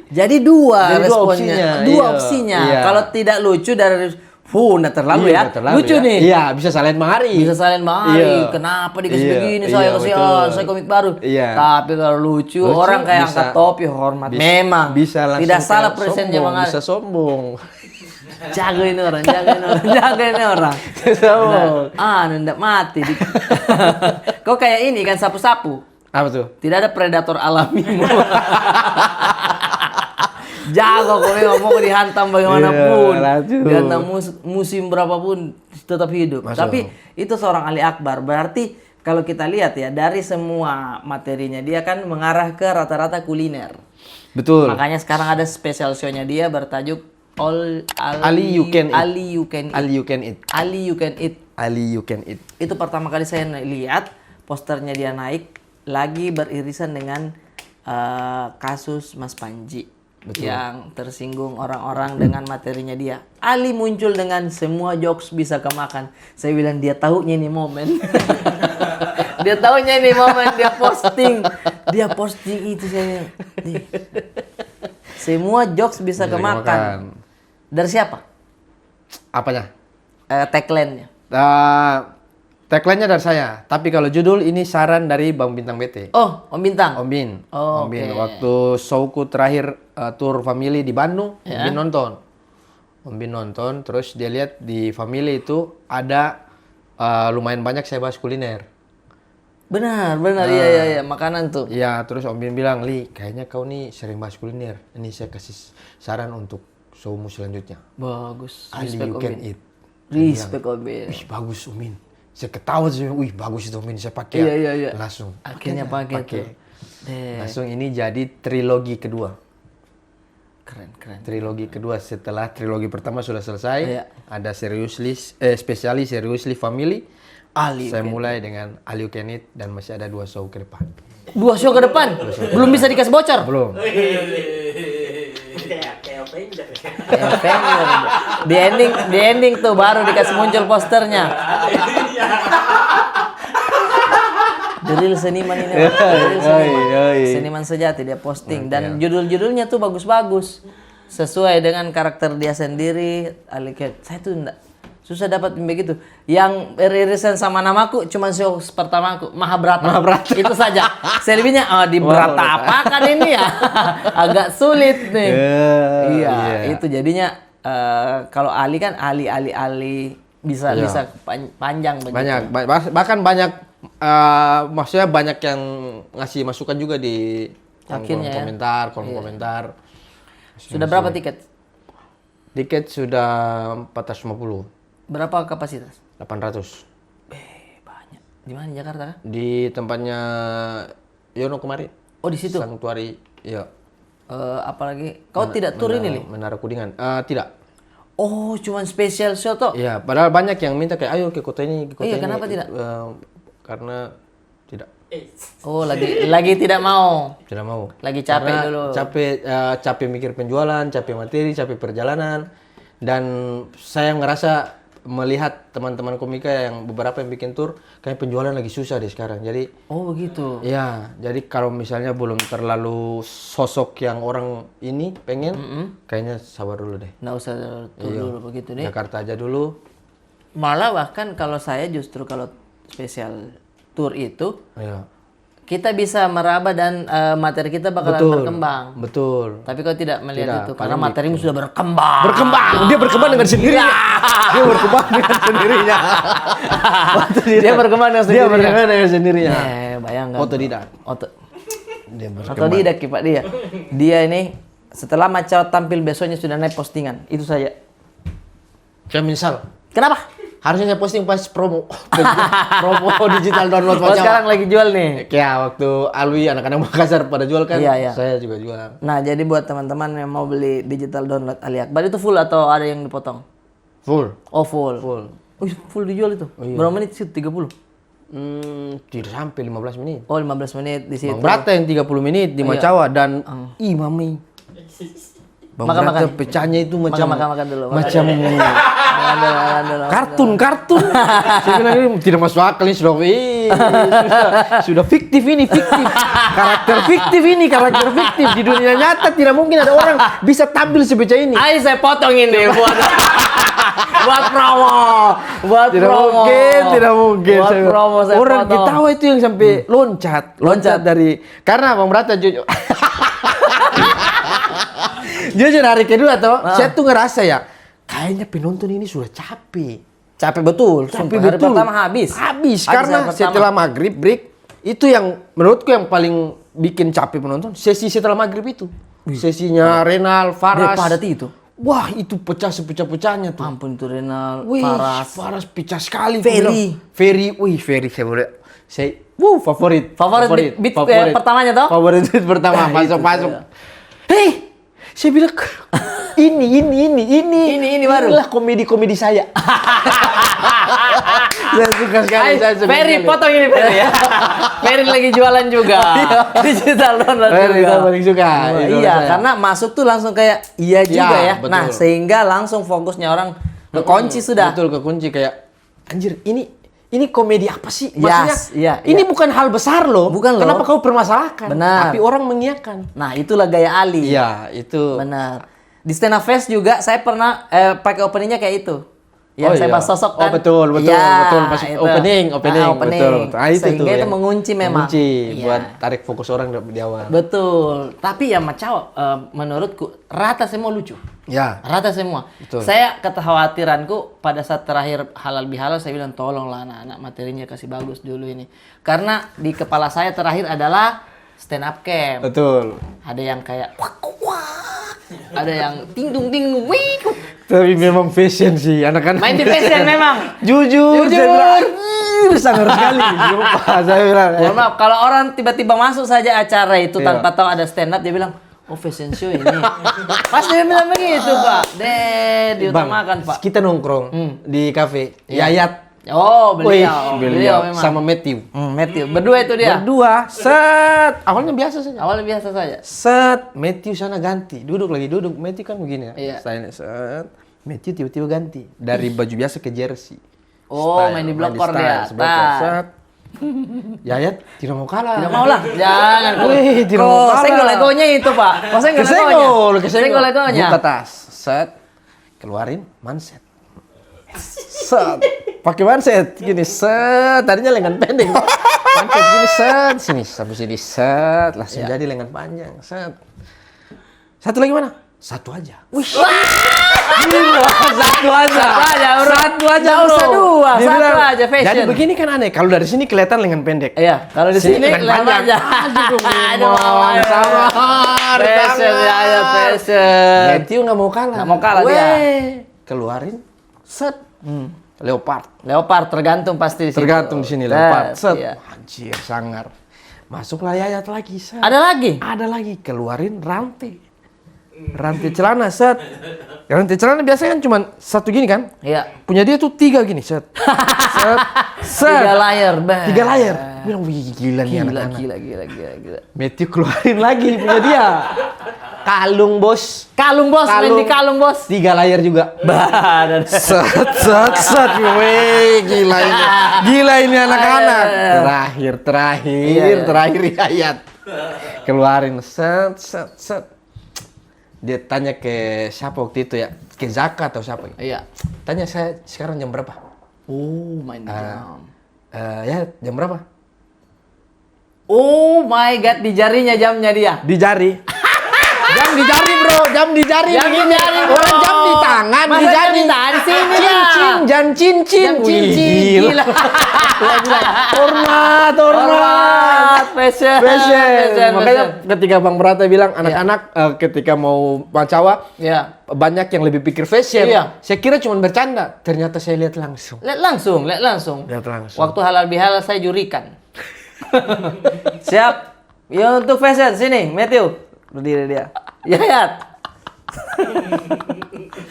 Speaker 1: Jadi
Speaker 2: dua
Speaker 1: Jadi
Speaker 2: responnya. Dua opsinya.
Speaker 1: Iya.
Speaker 2: Kalau tidak lucu dari nggak terlalu ya.
Speaker 1: Iya, terlalu
Speaker 2: Lucu
Speaker 1: ya.
Speaker 2: nih.
Speaker 1: Iya, bisa salahin Bang Ari.
Speaker 2: Bisa salin Bang Ari.
Speaker 1: Iya.
Speaker 2: Kenapa dikasih
Speaker 1: Iya,
Speaker 2: begini?
Speaker 1: iya,
Speaker 2: Saya kasihan,
Speaker 1: betul.
Speaker 2: saya komik baru.
Speaker 1: Iya.
Speaker 2: Tapi kalau lucu orang kayak angkat topi hormat. Memang.
Speaker 1: Bisa langsung
Speaker 2: tidak salah
Speaker 1: kayak
Speaker 2: presennya
Speaker 1: sombong,
Speaker 2: Bang Ari.
Speaker 1: bisa sombong.
Speaker 2: Jagain orang.
Speaker 1: Sombong.
Speaker 2: Ndak mati. Kok kayak ini kan sapu-sapu.
Speaker 1: Apa tuh?
Speaker 2: Tidak ada predator alami. Jago kok memang mau dihantam bagaimanapun.
Speaker 1: Iya, lanjut.
Speaker 2: Dihantam musim berapapun tetap hidup.
Speaker 1: Masuk.
Speaker 2: Tapi itu seorang Ali Akbar. Berarti kalau kita lihat ya dari semua materinya dia kan mengarah ke rata-rata kuliner.
Speaker 1: Betul.
Speaker 2: Makanya sekarang ada special show-nya dia bertajuk
Speaker 1: Ali You Can Eat.
Speaker 2: Ali You Can Eat.
Speaker 1: Ali You Can Eat.
Speaker 2: Ali You Can Eat.
Speaker 1: Ali You Can Eat.
Speaker 2: Itu pertama kali saya lihat posternya dia naik lagi beririsan dengan kasus Mas Panji. Betul. Yang tersinggung orang-orang dengan materinya dia. Ali muncul dengan semua jokes bisa kemakan. Saya bilang dia tahunya ini momen. Dia tahunya ini momen dia posting itu saya. Nih. Semua jokes bisa kemakan. Dari siapa?
Speaker 1: Apanya?
Speaker 2: Tagline-nya.
Speaker 1: Tagline-nya dari saya. Tapi kalau judul ini saran dari Bang Bintang BT.
Speaker 2: Oh, Om Bintang.
Speaker 1: Om Bin.
Speaker 2: Oh,
Speaker 1: Om Bin.
Speaker 2: oke.
Speaker 1: Waktu showku terakhir tour family di Bandung, Om Bin nonton. Om Bin nonton, terus dia lihat di family itu ada lumayan banyak saya bahas kuliner.
Speaker 2: Benar, iya, makanan tuh.
Speaker 1: Iya, terus Om Bin bilang, Li, kayaknya kau nih sering bahas kuliner. Ini saya kasih saran untuk showmu selanjutnya.
Speaker 2: Bagus.
Speaker 1: Ali,
Speaker 2: Respect
Speaker 1: you
Speaker 2: Om
Speaker 1: can
Speaker 2: Bin.
Speaker 1: eat.
Speaker 2: Respect Om Bin.
Speaker 1: Wih, bagus Om Bin. Saya ketawa sih, wih bagus itu Om Bin. Saya pakai
Speaker 2: Iya.
Speaker 1: langsung.
Speaker 2: Akhirnya pakai tuh.
Speaker 1: Langsung ini jadi trilogi kedua.
Speaker 2: Keren.
Speaker 1: Trilogi kedua setelah trilogi pertama sudah selesai.
Speaker 2: Iya.
Speaker 1: Ada spesialis seriously family.
Speaker 2: Ali.
Speaker 1: Saya mulai dengan Ali You Can Eat dan masih ada 2 show ke depan.
Speaker 2: 2 show ke depan. Belum bisa dikasih bocor.
Speaker 1: Belum.
Speaker 3: Kayak Avenger.
Speaker 2: Di ending tuh baru dikasih muncul posternya. The real seniman ini. The real seniman. Seniman sejati dia posting dan judul-judulnya tuh bagus-bagus. Sesuai dengan karakter dia sendiri. Saya tuh enggak susah dapat begitu. Yang irisan sama namaku cuma show pertamaku Mahabharata. Itu saja. Selebihnya di berata apa kan ini ya? Agak sulit nih. Iya, itu jadinya kalau Ali kan Ali bisa panjang begitu.
Speaker 1: Bahkan banyak maksudnya banyak yang ngasih masukan juga di kolom komentar.
Speaker 2: Sudah berapa tiket?
Speaker 1: Tiket sudah 450.
Speaker 2: Berapa kapasitas?
Speaker 1: 800.
Speaker 2: Banyak. Di mana Jakarta kan?
Speaker 1: Di tempatnya Yono kemarin.
Speaker 2: Oh, di situ.
Speaker 1: Sanctuary. Iya.
Speaker 2: Apalagi kau tidak tur ini, Li?
Speaker 1: Menara Kudingan. Tidak.
Speaker 2: Oh, cuman spesial show toh?
Speaker 1: Iya, padahal banyak yang minta kayak ayo ke kota ini, ke kota ini.
Speaker 2: Kenapa tidak?
Speaker 1: Karena tidak.
Speaker 2: Oh, lagi tidak mau.
Speaker 1: Tidak mau.
Speaker 2: Lagi capek
Speaker 1: Karena
Speaker 2: dulu.
Speaker 1: Capek mikir penjualan, capek materi, capek perjalanan. Dan saya ngerasa melihat teman-teman komika yang beberapa yang bikin tour kayak penjualan lagi susah deh sekarang. Jadi
Speaker 2: Oh, begitu.
Speaker 1: iya, jadi kalau misalnya belum terlalu sosok yang orang ini pengen, kayaknya sabar dulu deh.
Speaker 2: Nggak usah tur dulu begitu nih.
Speaker 1: Jakarta aja dulu.
Speaker 2: Malah bahkan kalau saya justru kalau spesial tour itu
Speaker 1: Iya.
Speaker 2: kita bisa meraba dan materi kita bakalan berkembang.
Speaker 1: Betul.
Speaker 2: Tapi kau tidak melihat itu karena
Speaker 1: paling
Speaker 2: materimu sudah berkembang.
Speaker 1: Dia berkembang dengan sendirinya. Dia berkembang dengan sendirinya.
Speaker 2: Dia berkembang dengan sendirinya.
Speaker 1: Dia berkembang dengan sendirinya.
Speaker 2: Bayangkan.
Speaker 1: Otodidak.
Speaker 2: Dia otodidak Pak dia. Dia ini setelah Macau tampil besoknya sudah naik postingan. Itu saja.
Speaker 1: Kayak misal,
Speaker 2: Kenapa?
Speaker 1: harusnya saya posting pas promo digital download
Speaker 2: Oh,
Speaker 1: Macau.
Speaker 2: sekarang lagi jual nih.
Speaker 1: Kayak waktu Alwi anak-anak Makassar pada jual kan,
Speaker 2: Iya.
Speaker 1: saya juga jual.
Speaker 2: Nah, jadi buat teman-teman yang mau beli digital download Ali Akbar itu full atau ada yang dipotong?
Speaker 1: Full.
Speaker 2: Oh, full.
Speaker 1: Full.
Speaker 2: Full dijual itu. Berapa menit sih? 30.
Speaker 1: Tidak sampai 15 menit.
Speaker 2: Oh, 15 menit di situ.
Speaker 1: Bang Brata yang 30 menit di Macawa dan mami. Bang Brata pecahnya itu macam
Speaker 2: Makan dulu.
Speaker 1: macam
Speaker 2: Makan dulu.
Speaker 1: kartun. Saya bilang ini tidak masuk akal ini sudah fiktif ini, karakter fiktif di dunia nyata tidak mungkin ada orang bisa tampil sebecah ini.
Speaker 2: Ayo saya potongin deh buat promo.
Speaker 1: Tidak mungkin.
Speaker 2: Buat promo saya
Speaker 1: Orang
Speaker 2: potong.
Speaker 1: ketawa itu yang sampai loncat dari karena Bang Brata jujur hari kedua saya tuh ngerasa ya kayaknya penonton ini sudah capek
Speaker 2: betul. Hari pertama habis
Speaker 1: karena
Speaker 2: hari pertama.
Speaker 1: setelah maghrib break itu yang menurutku yang paling bikin capek penonton sesi setelah maghrib itu sesinya Renal Faras
Speaker 2: padat itu.
Speaker 1: Wah itu pecah sepecah-pecahnya tuh.
Speaker 2: Ampun itu Renal,
Speaker 1: Wih,
Speaker 2: Faras.
Speaker 1: pecah sekali.
Speaker 2: Ferry
Speaker 1: saya boleh. Favorit
Speaker 2: beat pertamanya toh?
Speaker 1: Favorit beat pertama masuk. Hei, saya bilang ini baru. Inilah komedi saya. Saya suka sekali.
Speaker 2: Ferry potong ini Ferry ya. Ferry lagi jualan juga. Digital download
Speaker 1: Ferry
Speaker 2: juga.
Speaker 1: paling suka.
Speaker 2: Iya, karena masuk tuh langsung kayak juga ya.
Speaker 1: Betul.
Speaker 2: Nah, sehingga langsung fokusnya orang ke kunci sudah.
Speaker 1: Betul, ke kunci kayak anjir ini komedi apa sih? Maksudnya ini bukan hal besar loh.
Speaker 2: Bukan loh.
Speaker 1: Kenapa kau permasalahkan?
Speaker 2: Benar.
Speaker 1: Tapi orang mengiyakan.
Speaker 2: Nah, itulah gaya Ali.
Speaker 1: Iya, itu.
Speaker 2: Benar. Di Stand Up Fest juga saya pernah pakai openingnya kayak itu. yang saya
Speaker 1: iya.
Speaker 2: bahas sosok
Speaker 1: Oh,
Speaker 2: kan.
Speaker 1: betul,
Speaker 2: Ya,
Speaker 1: pas
Speaker 2: itu.
Speaker 1: opening, betul. Ah, itu
Speaker 2: Sehingga
Speaker 1: tuh
Speaker 2: itu
Speaker 1: yang
Speaker 2: mengunci memang.
Speaker 1: mengunci
Speaker 2: Iya.
Speaker 1: buat tarik fokus orang di awal.
Speaker 2: Betul. Tapi ya Macau, menurutku rata semua lucu.
Speaker 1: Ya.
Speaker 2: Rata semua.
Speaker 1: Betul.
Speaker 2: Saya kekhawatiranku pada saat terakhir halal bihalal saya bilang tolonglah anak-anak materinya kasih bagus dulu ini. Karena di kepala saya terakhir adalah stand up camp.
Speaker 1: Betul.
Speaker 2: Ada yang kayak wak, wak. Ada yang ting-tung ting wik.
Speaker 1: Tapi memang fashion sih anak-anak.
Speaker 2: Main di fashion memang.
Speaker 1: Jujur.
Speaker 2: Jujur.
Speaker 1: Saya bilang, sangar sekali. Sumpah, saya bilang.
Speaker 2: Mohon maaf, kalau orang tiba-tiba masuk saja acara itu
Speaker 1: Iya.
Speaker 2: tanpa tahu ada stand up, dia bilang, oh fashion show ini. Pasti dia bilang begitu, Pak. Diutamakan, Pak.
Speaker 1: Kita nongkrong di kafe.
Speaker 2: Iya.
Speaker 1: Yayat.
Speaker 2: Oh,
Speaker 1: Wih,
Speaker 2: beliau memang.
Speaker 1: sama Matthew.
Speaker 2: Matthew. Berdua itu dia.
Speaker 1: Berdua, set. Awalnya biasa saja.
Speaker 2: Awalnya biasa saja.
Speaker 1: Set, Matthew sana ganti. Duduk. Matthew kan begini ya.
Speaker 2: Iya.
Speaker 1: Stylenya, set. Matthew tiba-tiba ganti. Dari baju biasa ke jersey.
Speaker 2: Oh,
Speaker 1: Style,
Speaker 2: main di
Speaker 1: main
Speaker 2: blokor
Speaker 1: style,
Speaker 2: dia.
Speaker 1: seblokor, set. Yayat tidak mau kalah.
Speaker 2: Tidak mau lah. Jangan.
Speaker 1: Wih, tidak mau kalah.
Speaker 2: Senggol legonya itu, Pak. Kau senggol legonya. Senggol legonya.
Speaker 1: Buka tas, set. Keluarin manset. Set. Pakai manset gini, set. Tadinya lengan pendek. Manset gini, set. Sini, habis ini set. Langsung jadi lengan panjang, set. Satu lagi mana? Satu aja. Wih. Gila, satu aja.
Speaker 2: Bro.
Speaker 1: Satu aja,
Speaker 2: Nggak
Speaker 1: bro.
Speaker 2: usah dua,
Speaker 1: Dia
Speaker 2: satu
Speaker 1: bilang,
Speaker 2: aja, fashion.
Speaker 1: Jadi begini kan aneh. Kalau dari sini kelihatan lengan pendek.
Speaker 2: Iya, kalau di sini
Speaker 1: lengan panjang.
Speaker 2: aja.
Speaker 1: Aduh, sama.
Speaker 2: Fashion ya, fashion.
Speaker 1: Matthew nggak mau kalah.
Speaker 2: Nggak mau kalah dia.
Speaker 1: Keluarin, set. Leopard.
Speaker 2: Leopard tergantung pasti di situ.
Speaker 1: Tergantung di sini leopard. Set.
Speaker 2: Iya.
Speaker 1: Anjir, sangar. Masuklah Yayat lagi, set.
Speaker 2: Ada lagi?
Speaker 1: Ada lagi, keluarin rantai. Rantai celana, set. Rantai celana biasanya kan cuma satu gini kan?
Speaker 2: Iya.
Speaker 1: Punya dia tuh 3 gini, set. Set. Set.
Speaker 2: 3 layar, bah.
Speaker 1: 3 layar. Bilang, wih gila nih anak-anak.
Speaker 2: Gila.
Speaker 1: Matthew keluarin lagi punya dia. Kalung, bos.
Speaker 2: Kalung bos, main di kalung bos.
Speaker 1: 3 layar juga.
Speaker 2: Badan.
Speaker 1: Set. Wih, gila ini. Gila ini anak-anak. Terakhir Yayat. Keluarin, set. Dia tanya ke siapa waktu itu ya? Ke Zaka atau siapa?
Speaker 2: Iya.
Speaker 1: Tanya saya sekarang jam berapa?
Speaker 2: Oh, main di jam.
Speaker 1: Ya, jam berapa?
Speaker 2: Oh my god, di jarinya jamnya dia.
Speaker 1: Di jari. Jam di jari, bro. Jam di jari.
Speaker 2: Jam di
Speaker 1: begini.
Speaker 2: jari, bro.
Speaker 1: Orang jam di tangan,
Speaker 2: Masa
Speaker 1: di jari.
Speaker 2: jam di tangan? Sini lah.
Speaker 1: Jam cincin.
Speaker 2: Jam cincin.
Speaker 1: Wih,
Speaker 2: Gila.
Speaker 1: Hormat.
Speaker 2: Fashion.
Speaker 1: Makanya ketika Bang Brata bilang anak-anak ketika mau Macawa
Speaker 2: Ya.
Speaker 1: banyak yang lebih pikir fashion.
Speaker 2: Iya.
Speaker 1: Saya kira cuma bercanda. Ternyata saya lihat langsung.
Speaker 2: Lihat langsung.
Speaker 1: Lihat langsung.
Speaker 2: Waktu halal bihalal saya jurikan. Siap. Ya untuk fashion sini, Matthew. Berdiri dia. Yayat.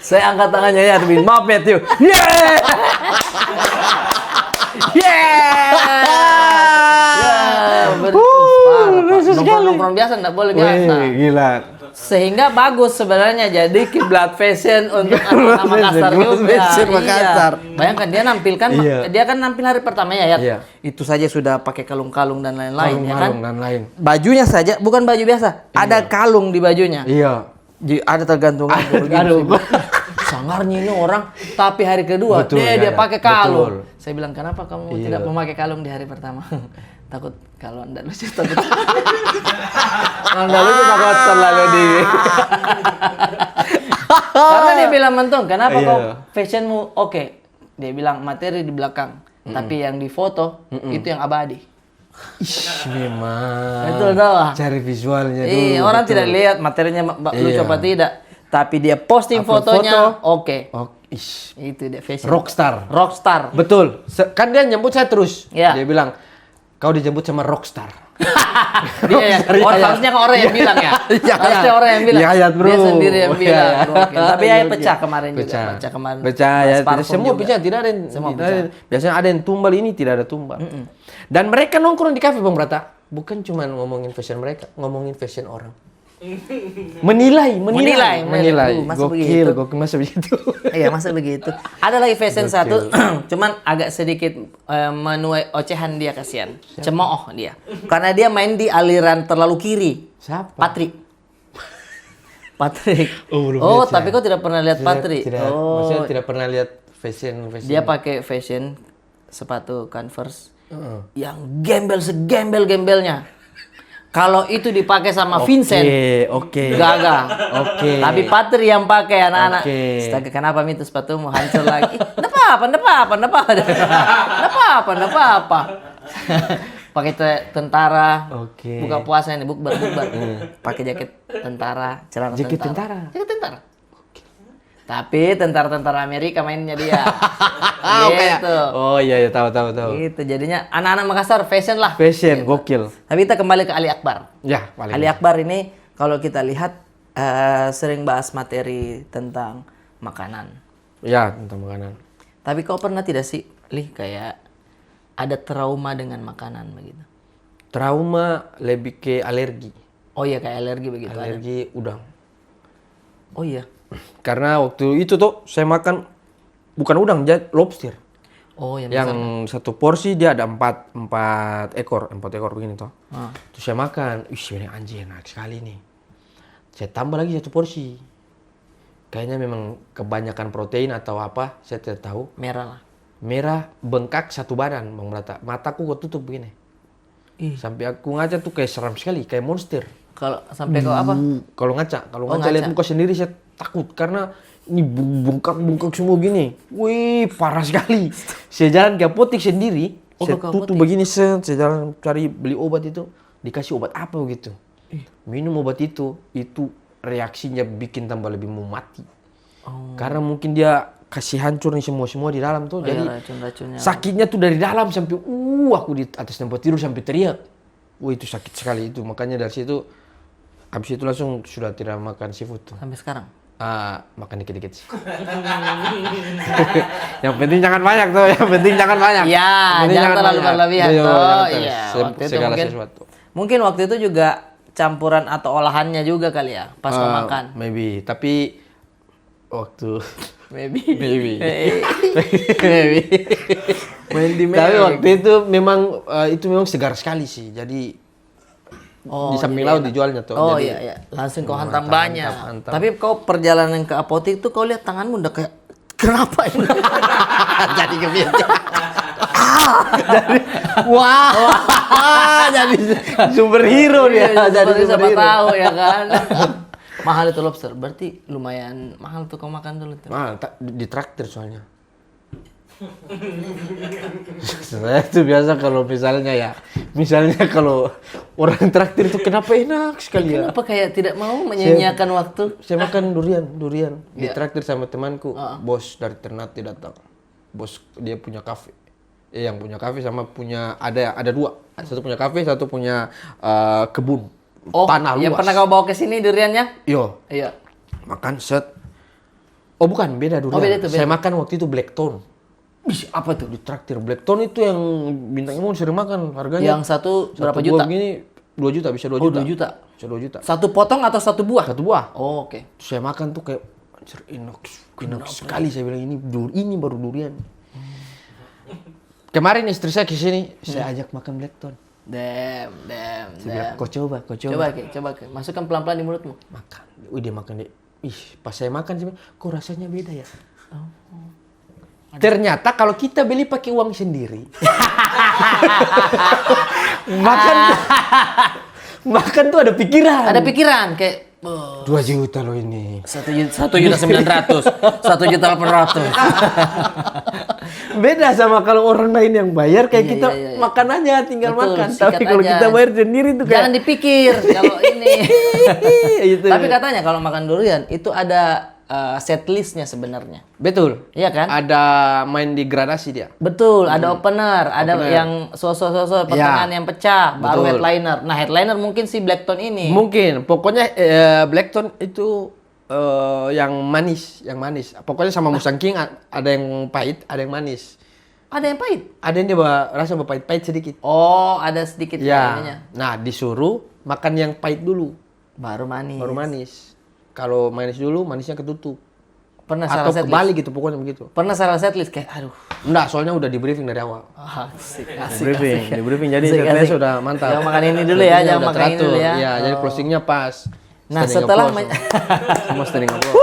Speaker 2: Saya angkat tangannya ya, maaf Matthew. Yeah. Nongkrong biasa enggak boleh biasa.
Speaker 1: Gila.
Speaker 2: Sehingga bagus sebenarnya jadi kiblat fashion untuk anak Makassar juga.
Speaker 1: Fashion Makassar.
Speaker 2: Bayangkan dia nampilkan, dia kan nampil hari pertama ya.
Speaker 1: Iya.
Speaker 2: Itu saja sudah pakai kalung-kalung dan lain-lain ya kan.
Speaker 1: Kalung dan lain.
Speaker 2: Bajunya saja bukan baju biasa, ada kalung di bajunya.
Speaker 1: Iya.
Speaker 2: Ada tergantung.
Speaker 1: Aduh.
Speaker 2: Sangarnya ini orang, tapi hari kedua
Speaker 1: Betul,
Speaker 2: dia pakai kalung.
Speaker 1: betul.
Speaker 2: Saya bilang kenapa kamu tidak memakai kalung di hari pertama? Takut kalau anda lucu takut. Anda lucu takut terlalu di. Karena dia bilang mentung, kenapa kok fashionmu oke? Dia bilang materi di belakang, tapi yang di foto itu yang abadi.
Speaker 1: Memang.
Speaker 2: Betul dah.
Speaker 1: Cari visualnya dulu.
Speaker 2: Iya, orang tidak lihat materinya lucu apa tidak, tapi dia posting fotonya oke. Itu dia fashion. Rockstar.
Speaker 1: Betul. Kan dia nyebut saya terus.
Speaker 2: Iya.
Speaker 1: Dia bilang, kau dijemput sama rockstar.
Speaker 2: Dia harusnya kan orang yang bilang ya. Harusnya orang yang bilang.
Speaker 1: Yayat, bro.
Speaker 2: Dia sendiri yang bilang.
Speaker 1: Iya.
Speaker 2: Tapi ya pecah kemarin juga.
Speaker 1: Pecah ya. Semua
Speaker 2: juga.
Speaker 1: pecah. Tidak ada yang. Biasanya ada yang tumbal, ini tidak ada tumbal. Dan mereka nongkrong di kafe Bang Brata. Bukan cuma ngomongin fashion mereka, ngomongin fashion orang. Menilai.
Speaker 2: Masa begitu.
Speaker 1: Gokil masa begitu.
Speaker 2: Iya, masa begitu. Ada lagi fashion satu, cuman agak sedikit menuai ocehan dia, kasihan. Cemooh dia. Karena dia main di aliran terlalu kiri.
Speaker 1: Siapa?
Speaker 2: Patrick.
Speaker 1: Oh, belum
Speaker 2: Oh,
Speaker 1: lihat
Speaker 2: tapi
Speaker 1: saya.
Speaker 2: kau tidak pernah lihat Patrick.
Speaker 1: Tidak, maksudnya tidak pernah lihat Fashion.
Speaker 2: Dia pakai fashion sepatu Converse yang gembel segembel-gembelnya. Kalau itu dipakai sama Vincent,
Speaker 1: Oke.
Speaker 2: gagal.
Speaker 1: Oke.
Speaker 2: Tapi Patri yang pakai anak-anak.
Speaker 1: Oke.
Speaker 2: Astaga, kenapa itu sepatumu hancur lagi? Nggak apa-apa. Pakai tentara.
Speaker 1: Oke.
Speaker 2: Buka puasa ini, bukber. Pakai jaket tentara, celana
Speaker 1: Jaket
Speaker 2: tentara. Jaket tentara. Tapi tentara Amerika mainnya dia. Gitu.
Speaker 1: Oh iya tahu.
Speaker 2: Gitu. Jadinya anak-anak Makassar fashion lah.
Speaker 1: Fashion, gokil.
Speaker 2: Tapi kita kembali ke Ali Akbar.
Speaker 1: Ya, paling.
Speaker 2: Ali Akbar ini kalau kita lihat sering bahas materi tentang makanan.
Speaker 1: Ya, tentang makanan.
Speaker 2: Tapi kau pernah tidak sih, Lih, kayak ada trauma dengan makanan begitu?
Speaker 1: Trauma lebih ke alergi.
Speaker 2: Oh iya, kayak alergi begitu. ada.
Speaker 1: Alergi udang.
Speaker 2: Oh iya.
Speaker 1: Karena waktu itu tuh saya makan bukan udang, lobster.
Speaker 2: Oh yang
Speaker 1: Satu porsi dia ada empat ekor begini toh. Terus saya makan, sebenarnya anjing enak sekali nih. Saya tambah lagi satu porsi. Kayaknya memang kebanyakan protein atau apa, saya tidak tahu.
Speaker 2: merah lah.
Speaker 1: Merah bengkak satu badan, Bang Brata. Mataku kok tutup begini. Sampai aku ngaca tuh kayak seram sekali, kayak monster.
Speaker 2: Kalau sampai kau apa?
Speaker 1: Kalau ngaca lihat muka sendiri saya takut karena ini bengkak semua gini. Wih, parah sekali. Saya jalan ke apotek sendiri, saya tutup begini, saya jalan cari beli obat itu, dikasih obat apa begitu. Minum obat itu reaksinya bikin tambah lebih mau mati. Karena mungkin dia kasih hancur nih semua di dalam tuh. Jadi
Speaker 2: racun-racunnya.
Speaker 1: sakitnya tuh dari dalam sampai aku di atas tempat tidur sampai teriak. Itu sakit sekali itu. Makanya dari situ habis itu langsung sudah tidak makan seafood tuh.
Speaker 2: Sampai sekarang.
Speaker 1: Makan dikit-dikit sih. Yang penting jangan banyak tuh,
Speaker 2: Ya, jangan terlalu berlebihan tuh. Iya, waktu itu
Speaker 1: segala
Speaker 2: mungkin
Speaker 1: sesuatu.
Speaker 2: mungkin waktu itu juga campuran atau olahannya juga kali ya pas mau makan.
Speaker 1: Maybe, tapi waktu
Speaker 2: Maybe.
Speaker 1: Tapi waktu itu memang segar sekali sih. Jadi di samping laut dijualnya tuh.
Speaker 2: Oh
Speaker 1: jadi,
Speaker 2: iya. Langsung kau hantam banyak.
Speaker 1: hantam.
Speaker 2: Tapi kau perjalanan ke apotek tuh kau lihat tanganmu udah kayak kenapa ini?
Speaker 1: jadi kebiasaan.
Speaker 2: Jadi
Speaker 1: Superhero dia.
Speaker 2: jadi siapa tahu ya kan. Mahal itu lobster. Berarti lumayan mahal tuh kau makan dulu tuh.
Speaker 1: Mahal, di traktir soalnya. Saya tuh biasa kalau misalnya kalau orang traktir itu kenapa enak sekali ya.
Speaker 2: Kenapa kayak tidak mau menyanyiakan waktu?
Speaker 1: Saya makan durian di traktir sama temanku. Bos dari Ternate datang. Bos dia punya kafe. Yang punya kafe sama punya ada dua. Satu punya kafe, satu punya kebun. Tanah luas.
Speaker 2: Yang pernah kau bawa ke sini duriannya? Iya.
Speaker 1: Makan set. Oh bukan, beda durian.
Speaker 2: beda tuh, beda.
Speaker 1: Saya makan waktu itu Blackton. Apa tuh di traktir Blackton itu yang bintang Imon sering makan harganya.
Speaker 2: Yang satu berapa
Speaker 1: buah
Speaker 2: juta?
Speaker 1: Gini 2 juta, bisa 2
Speaker 2: Oh,
Speaker 1: juta.
Speaker 2: 2 juta.
Speaker 1: Bisa 2 juta.
Speaker 2: Satu potong atau satu buah?
Speaker 1: Satu buah.
Speaker 2: Oh, oke.
Speaker 1: Terus saya makan tuh kayak anjir enak sekali, saya bilang ini baru durian. Kemarin istri saya ke sini, saya ajak makan Blackton.
Speaker 2: Damn.
Speaker 1: Saya bilang, kau coba.
Speaker 2: Coba. Masukkan pelan-pelan di mulutmu.
Speaker 1: Makan. Dia makan deh. Pas saya makan sih, kok rasanya beda ya? Ternyata kalau kita beli pakai uang sendiri, makan tuh ada pikiran.
Speaker 2: Ada pikiran kayak
Speaker 1: 2 juta loh ini.
Speaker 2: 1.900.000, 1.800.000.
Speaker 1: Beda sama kalau orang lain yang bayar kayak kita
Speaker 2: iya.
Speaker 1: makan aja tinggal
Speaker 2: Betul,
Speaker 1: makan.
Speaker 2: sikat
Speaker 1: Tapi kalau
Speaker 2: aja.
Speaker 1: kita bayar sendiri tuh
Speaker 2: Jangan
Speaker 1: kayak
Speaker 2: dipikir kalau ini.
Speaker 1: Itu.
Speaker 2: Tapi katanya kalau makan durian itu ada set listnya sebenarnya.
Speaker 1: Betul.
Speaker 2: Iya kan?
Speaker 1: Ada main di gradasi dia.
Speaker 2: Betul, ada opener, ada yang sosok pertengahan yang pecah, baru
Speaker 1: Betul.
Speaker 2: headliner. Nah, headliner mungkin si Blackton ini.
Speaker 1: Mungkin. Pokoknya Blackton itu yang manis. Pokoknya sama Musang King ada yang pahit, ada yang manis.
Speaker 2: Ada yang pahit.
Speaker 1: Ada yang dia rasa pahit sedikit.
Speaker 2: Oh, ada sedikit ininya.
Speaker 1: Nah, disuruh makan yang pahit dulu,
Speaker 2: Baru manis.
Speaker 1: baru manis. Kalau manis dulu, manisnya ketutup.
Speaker 2: Pernah
Speaker 1: Atau
Speaker 2: salah set
Speaker 1: kebalik gitu, pokoknya begitu.
Speaker 2: Pernah salah set list kayak aduh.
Speaker 1: Enggak, soalnya udah di briefing dari awal.
Speaker 2: Asik.
Speaker 1: Di briefing. Jadi
Speaker 2: Asik,
Speaker 1: setelahnya
Speaker 2: asik.
Speaker 1: sudah mantap.
Speaker 2: Jangan makan ini dulu ya,
Speaker 1: Briefingnya
Speaker 2: jangan
Speaker 1: udah
Speaker 2: makan ini
Speaker 1: teratur.
Speaker 2: dulu ya.
Speaker 1: Iya, jadi closingnya pas.
Speaker 2: Nah,
Speaker 1: Standing
Speaker 2: setelah
Speaker 1: applause. Semua standing applause.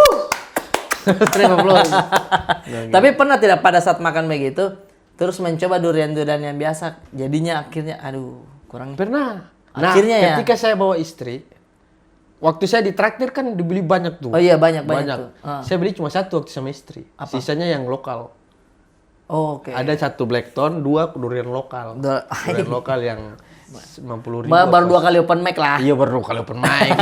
Speaker 2: Tapi pernah tidak pada saat makan begitu, terus mencoba durian-durian yang biasa, jadinya akhirnya, aduh, kurang.
Speaker 1: Pernah.
Speaker 2: Akhirnya ya?
Speaker 1: Ketika saya bawa istri, waktu saya di traktir kan dibeli banyak tuh.
Speaker 2: Oh iya, banyak tuh.
Speaker 1: Saya beli cuma satu waktu sama istri. Sisanya yang lokal.
Speaker 2: Oh, oke.
Speaker 1: Ada satu Blackton, 2 durian lokal. Durian lokal yang 90.000.
Speaker 2: Baru 2 kali open mic lah.
Speaker 1: Iya baru kali open mic.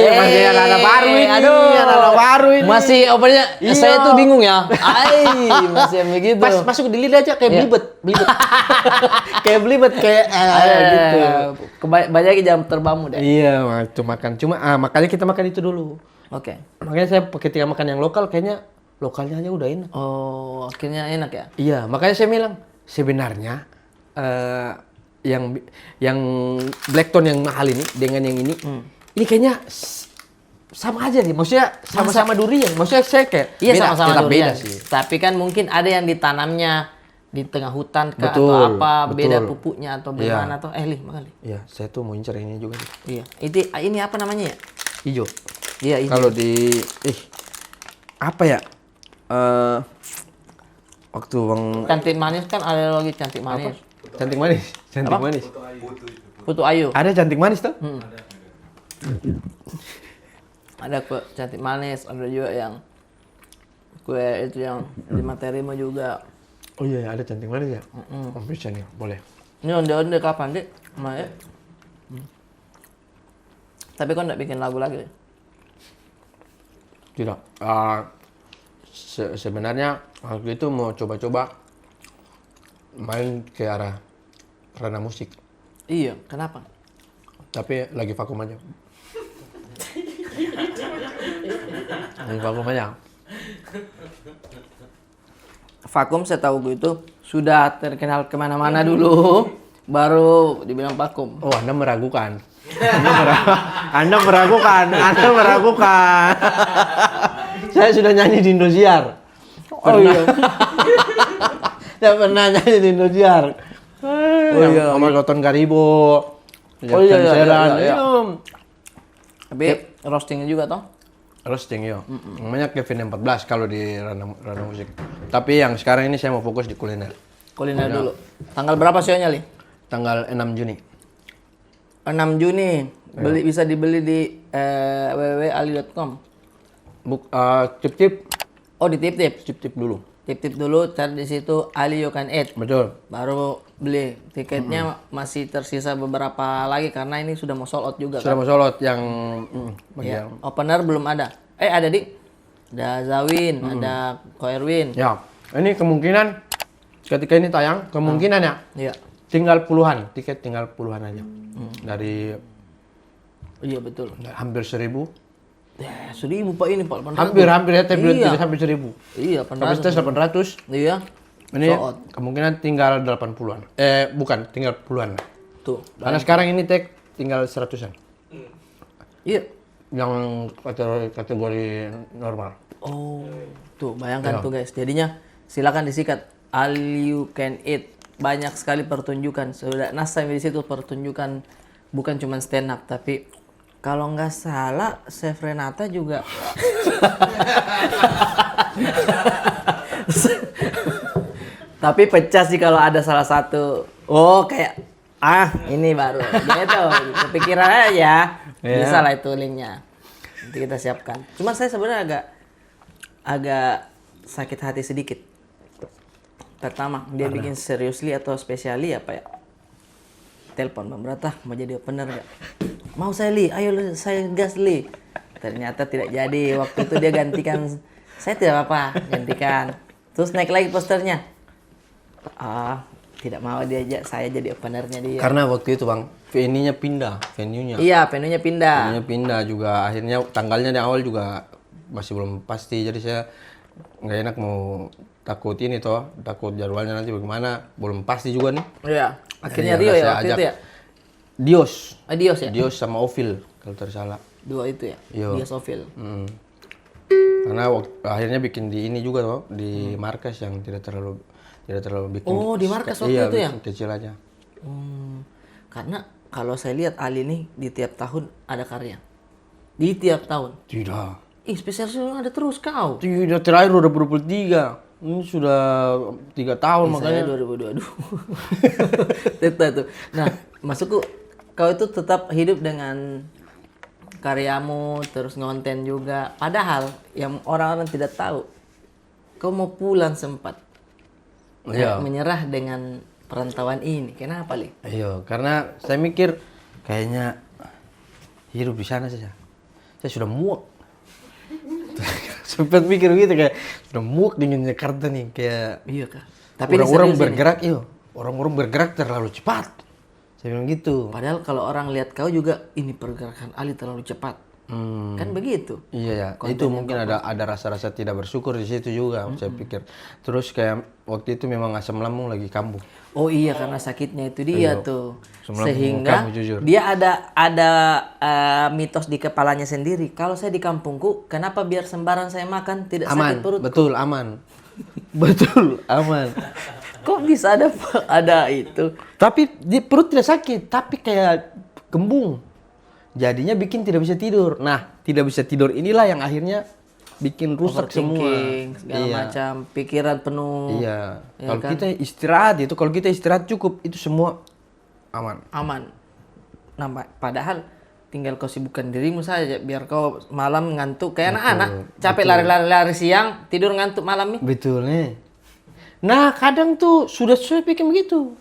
Speaker 1: Masih anak baru ini.
Speaker 2: Aduh,
Speaker 1: anak baru ini.
Speaker 2: Masih opennya,
Speaker 1: Iya.
Speaker 2: saya tuh bingung ya. Masih yang begitu.
Speaker 1: Pas masuk di lidah aja kayak belibet. Kayak belibet kayak gitu.
Speaker 2: Banyak jam terbangmu deh.
Speaker 1: Iya, waktu makan. Cuma makanya kita makan itu dulu.
Speaker 2: Oke.
Speaker 1: Makanya saya ketika makan yang lokal kayaknya lokalnya aja udah enak.
Speaker 2: Oh, akhirnya enak ya?
Speaker 1: Iya, makanya saya bilang sebenarnya yang Blackton yang mahal ini dengan yang ini kayaknya sama aja nih. Maksudnya sama-sama durian. Maksudnya saya kayak
Speaker 2: Iya,
Speaker 1: beda,
Speaker 2: sama-sama
Speaker 1: tetap
Speaker 2: durian.
Speaker 1: beda sih.
Speaker 2: Tapi kan mungkin ada yang ditanamnya di tengah hutan kah,
Speaker 1: Betul,
Speaker 2: atau apa,
Speaker 1: betul.
Speaker 2: beda pupuknya atau
Speaker 1: Iya.
Speaker 2: bagaimana tuh. Li, makan Li.
Speaker 1: Iya, saya tuh mau incer ini juga nih.
Speaker 2: Iya. Ini apa namanya ya?
Speaker 1: Hijau.
Speaker 2: Iya, ini.
Speaker 1: Kalau di apa ya? Waktu Bang
Speaker 2: Cantik manis kan ada lagi cantik manis.
Speaker 1: cantik manis, cantik manis.
Speaker 2: Putu Ayu.
Speaker 1: Ada cantik manis tuh?
Speaker 2: Ada kue cantik manis, ada juga yang kue itu yang di materimu juga.
Speaker 1: Oh iya, ada cantik manis ya? Oh, bisa nih, boleh.
Speaker 2: Ini onde-onde kapan, Dik? Ma, ya? Tapi kok nggak bikin lagu lagi?
Speaker 1: Tidak. Sebenarnya waktu itu mau coba-coba main ke arah ranah musik.
Speaker 2: Iya, kenapa?
Speaker 1: Tapi lagi vakum aja. Lagi vakum aja.
Speaker 2: Vakum saya tahu gue itu sudah terkenal kemana-mana dulu, baru dibilang vakum.
Speaker 1: Oh, Anda meragukan. Anda meragukan. Saya sudah nyanyi di Indosiar.
Speaker 2: Oh iya.
Speaker 1: Saya pernah nyanyi di Indosiar. Oh iya. Sama Koton Karibo.
Speaker 2: Oh iya, iya.
Speaker 1: Iya.
Speaker 2: Tapi roastingnya juga toh?
Speaker 1: Roasting yo. Namanya Kevin 14 kalau di ranah musik. Tapi yang sekarang ini saya mau fokus di kuliner.
Speaker 2: Kuliner dulu. Tanggal berapa show-nya, Li?
Speaker 1: Tanggal 6 Juni.
Speaker 2: 6 Juni. Bisa dibeli di www.ali.com.
Speaker 1: Tip-tip.
Speaker 2: Oh, di tip-tip.
Speaker 1: Tip-tip dulu.
Speaker 2: Tip-tip dulu, cari di situ Ali You Can Eat.
Speaker 1: Betul.
Speaker 2: Baru beli. Tiketnya masih tersisa beberapa lagi karena ini sudah mau sold out juga
Speaker 1: Sudah
Speaker 2: kan.
Speaker 1: mau solot yang
Speaker 2: Ya. Opener belum ada. Ada Dik. Ada Zawin, ada Ko Erwin.
Speaker 1: Ya, ini kemungkinan ketika ini tayang, kemungkinan ya
Speaker 2: Iya.
Speaker 1: tinggal puluhan, tiket tinggal puluhan aja. Dari
Speaker 2: Iya betul.
Speaker 1: hampir 1.000.
Speaker 2: 1.000 Pak ini Pak. 800.
Speaker 1: Hampir ya, tapi
Speaker 2: Iya.
Speaker 1: hampir 1.000.
Speaker 2: Iya,
Speaker 1: Kapasitas 800.
Speaker 2: Iya.
Speaker 1: Ini
Speaker 2: Sold out.
Speaker 1: kemungkinan tinggal 80-an. Bukan, tinggal puluhan.
Speaker 2: Tuh.
Speaker 1: Karena sekarang ini tinggal 100-an.
Speaker 2: Iya.
Speaker 1: Yang kategori normal.
Speaker 2: Oh, tuh bayangkan tuh guys. Jadinya silakan disikat All You Can Eat. Banyak sekali pertunjukan. Sudah sampai di situ pertunjukan bukan cuma stand up tapi kalau nggak salah Chef Renata juga tapi pecah sih kalau ada salah satu. Oh, kayak ini baru gitu. Kepikiran aja. Bisa lah itu linknya. Nanti kita siapkan. Cuma saya sebenarnya agak sakit hati sedikit. Pertama, dia bikin seriously atau spesiali apa ya? Telepon Bang Brata, mau jadi opener gak? Mau saya Li, ayo saya gas Li. Ternyata tidak jadi. Waktu itu dia gantikan, saya tidak apa-apa, gantikan. Terus naik lagi posternya. Tidak mau diajak saya jadi openernya dia.
Speaker 1: Karena waktu itu Bang, venue-nya pindah, venue-nya.
Speaker 2: Iya, venue-nya pindah.
Speaker 1: Venue-nya pindah juga, akhirnya tanggalnya di awal juga masih belum pasti. Jadi saya nggak enak mau takut ini toh, takut jadwalnya nanti bagaimana, belum pasti juga nih.
Speaker 2: Iya. Akhirnya
Speaker 1: Jadi
Speaker 2: Rio
Speaker 1: saya
Speaker 2: ya waktu
Speaker 1: ajak
Speaker 2: itu ya?
Speaker 1: Dios.
Speaker 2: Dios ya?
Speaker 1: Dios sama Ovil kalau tersalah.
Speaker 2: Dua itu ya?
Speaker 1: Iya.
Speaker 2: Dios Ovil.
Speaker 1: Karena akhirnya bikin di ini juga toh, di markas yang tidak terlalu bikin.
Speaker 2: Oh, di markas waktu
Speaker 1: iya,
Speaker 2: itu ya?
Speaker 1: bikin kecil aja.
Speaker 2: Karena kalau saya lihat Ali nih di tiap tahun ada karya. Di tiap tahun.
Speaker 1: Tidak.
Speaker 2: Ih, spesialis ada terus kau.
Speaker 1: Tidak terakhir udah 23. Ini sudah 3 tahun
Speaker 2: Saya
Speaker 1: makanya.
Speaker 2: 2022. Tetap tuh. Nah, maksudku kau itu tetap hidup dengan karyamu, terus ngonten juga. Padahal yang orang-orang tidak tahu, kau mau pulang sempat.
Speaker 1: Iya.
Speaker 2: Menyerah dengan perantauan ini. Kenapa, Li?
Speaker 1: Iya, karena saya mikir kayaknya hidup di sana saja. Saya sudah muak. Sempat mikir gitu kayak sudah muak dengan Jakarta nih kayak
Speaker 2: Iya, Kak. Tapi
Speaker 1: orang-orang
Speaker 2: serius ini.
Speaker 1: bergerak, iya. Orang-orang bergerak terlalu cepat. Saya bilang gitu.
Speaker 2: Padahal kalau orang lihat kau juga, ini pergerakan Ali terlalu cepat. Kan begitu.
Speaker 1: Iya ya, itu mungkin ada rasa-rasa tidak bersyukur di situ juga, saya pikir. Terus kayak waktu itu memang asam lambung lagi kambuh.
Speaker 2: Oh iya, karena sakitnya itu dia tuh.
Speaker 1: Semalam
Speaker 2: Sehingga
Speaker 1: kamu jujur.
Speaker 2: dia ada mitos di kepalanya sendiri. Kalau saya di kampungku, kenapa biar sembarang saya makan tidak sakit
Speaker 1: Aman,
Speaker 2: perut?
Speaker 1: betul aman. Betul, aman.
Speaker 2: Kok bisa ada itu?
Speaker 1: Tapi di perut tidak sakit, tapi kayak kembung. Jadinya bikin tidak bisa tidur. Nah, tidak bisa tidur inilah yang akhirnya bikin rusak semua.
Speaker 2: Overthinking, segala macam, pikiran penuh.
Speaker 1: Iya. Kalau kita istirahat itu, kalau kita istirahat cukup, itu semua aman.
Speaker 2: Aman. Nah, padahal tinggal kau sibukkan dirimu saja biar kau malam ngantuk kayak anak-anak. Capek lari-lari siang, tidur ngantuk malam nih.
Speaker 1: Betul nih. Nah, kadang tuh sudah bikin begitu.